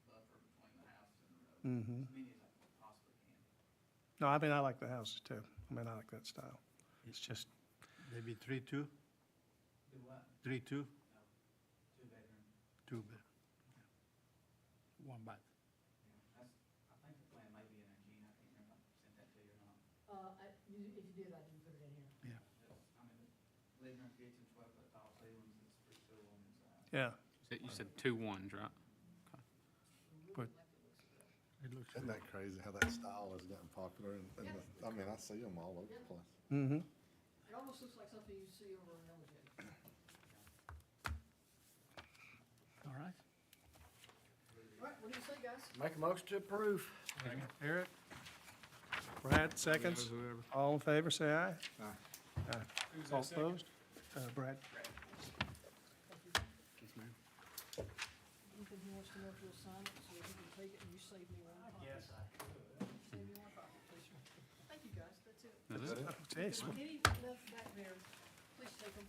buffer between the house and the road. Mm-hmm. As many as I possibly can. No, I mean, I like the houses too. I mean, I like that style. It's just, Maybe 3-2, Do what? 3-2, 2-bedroom. 2 bed. 1 bath. Yeah, that's, I think the plan may be in there, Gene, I can't remember if I sent that to you or not. If you did, I didn't put it in here. Yeah. I mean, living room, kitchen, 12-foot tall ceilings, it's pretty cool on the inside. yeah. You said 2 1s, right? But It looks Isn't that crazy how that style has gotten popular? I mean, I see them all over the place. Mm-hmm. It almost looks like something you see over in Elgin. all right. All right, what do you say, guys? Make a motion to approve. Eric? Brad, seconds. All in favor, say aye. Aye. All opposed? Brad? Ethan, he wants to know if you'll sign it, so he can take it and you save me 1 copy. Yes, I could. Save me 1 copy, please. Thank you, guys, that's it. Jeez. Any left back there, please take them.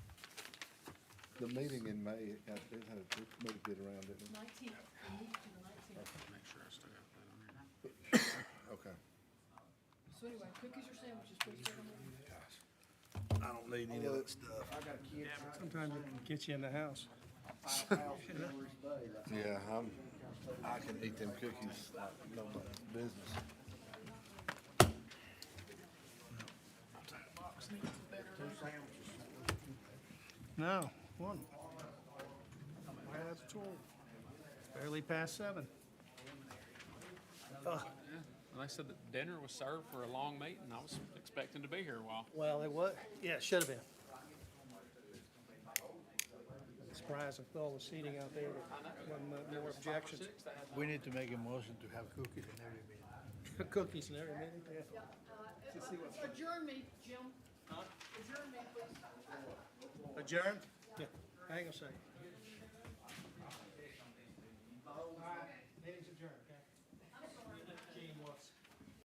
The meeting in May, it had a pretty good around, didn't it? 19th, we meet to the 19th. Make sure I still got that on here. Okay. So anyway, cookies or sandwiches, please take them. I don't need any of that stuff. I got a kid. Sometimes it can get you in the house. Yeah. Yeah, I can eat them cookies like nobody's business. No, one. That's 12. Barely past 7. Yeah, well, they said that dinner was served for a long meeting. I was expecting to be here a while. Well, it was, yeah, it should have been. Surprised with all the seating out there, there wasn't more objections. We need to make a motion to have cookies in every meeting. Cookies and everything, yeah. Adjourn me, Jim. Adjourn me, please. Adjourn? Yeah, hang on a second.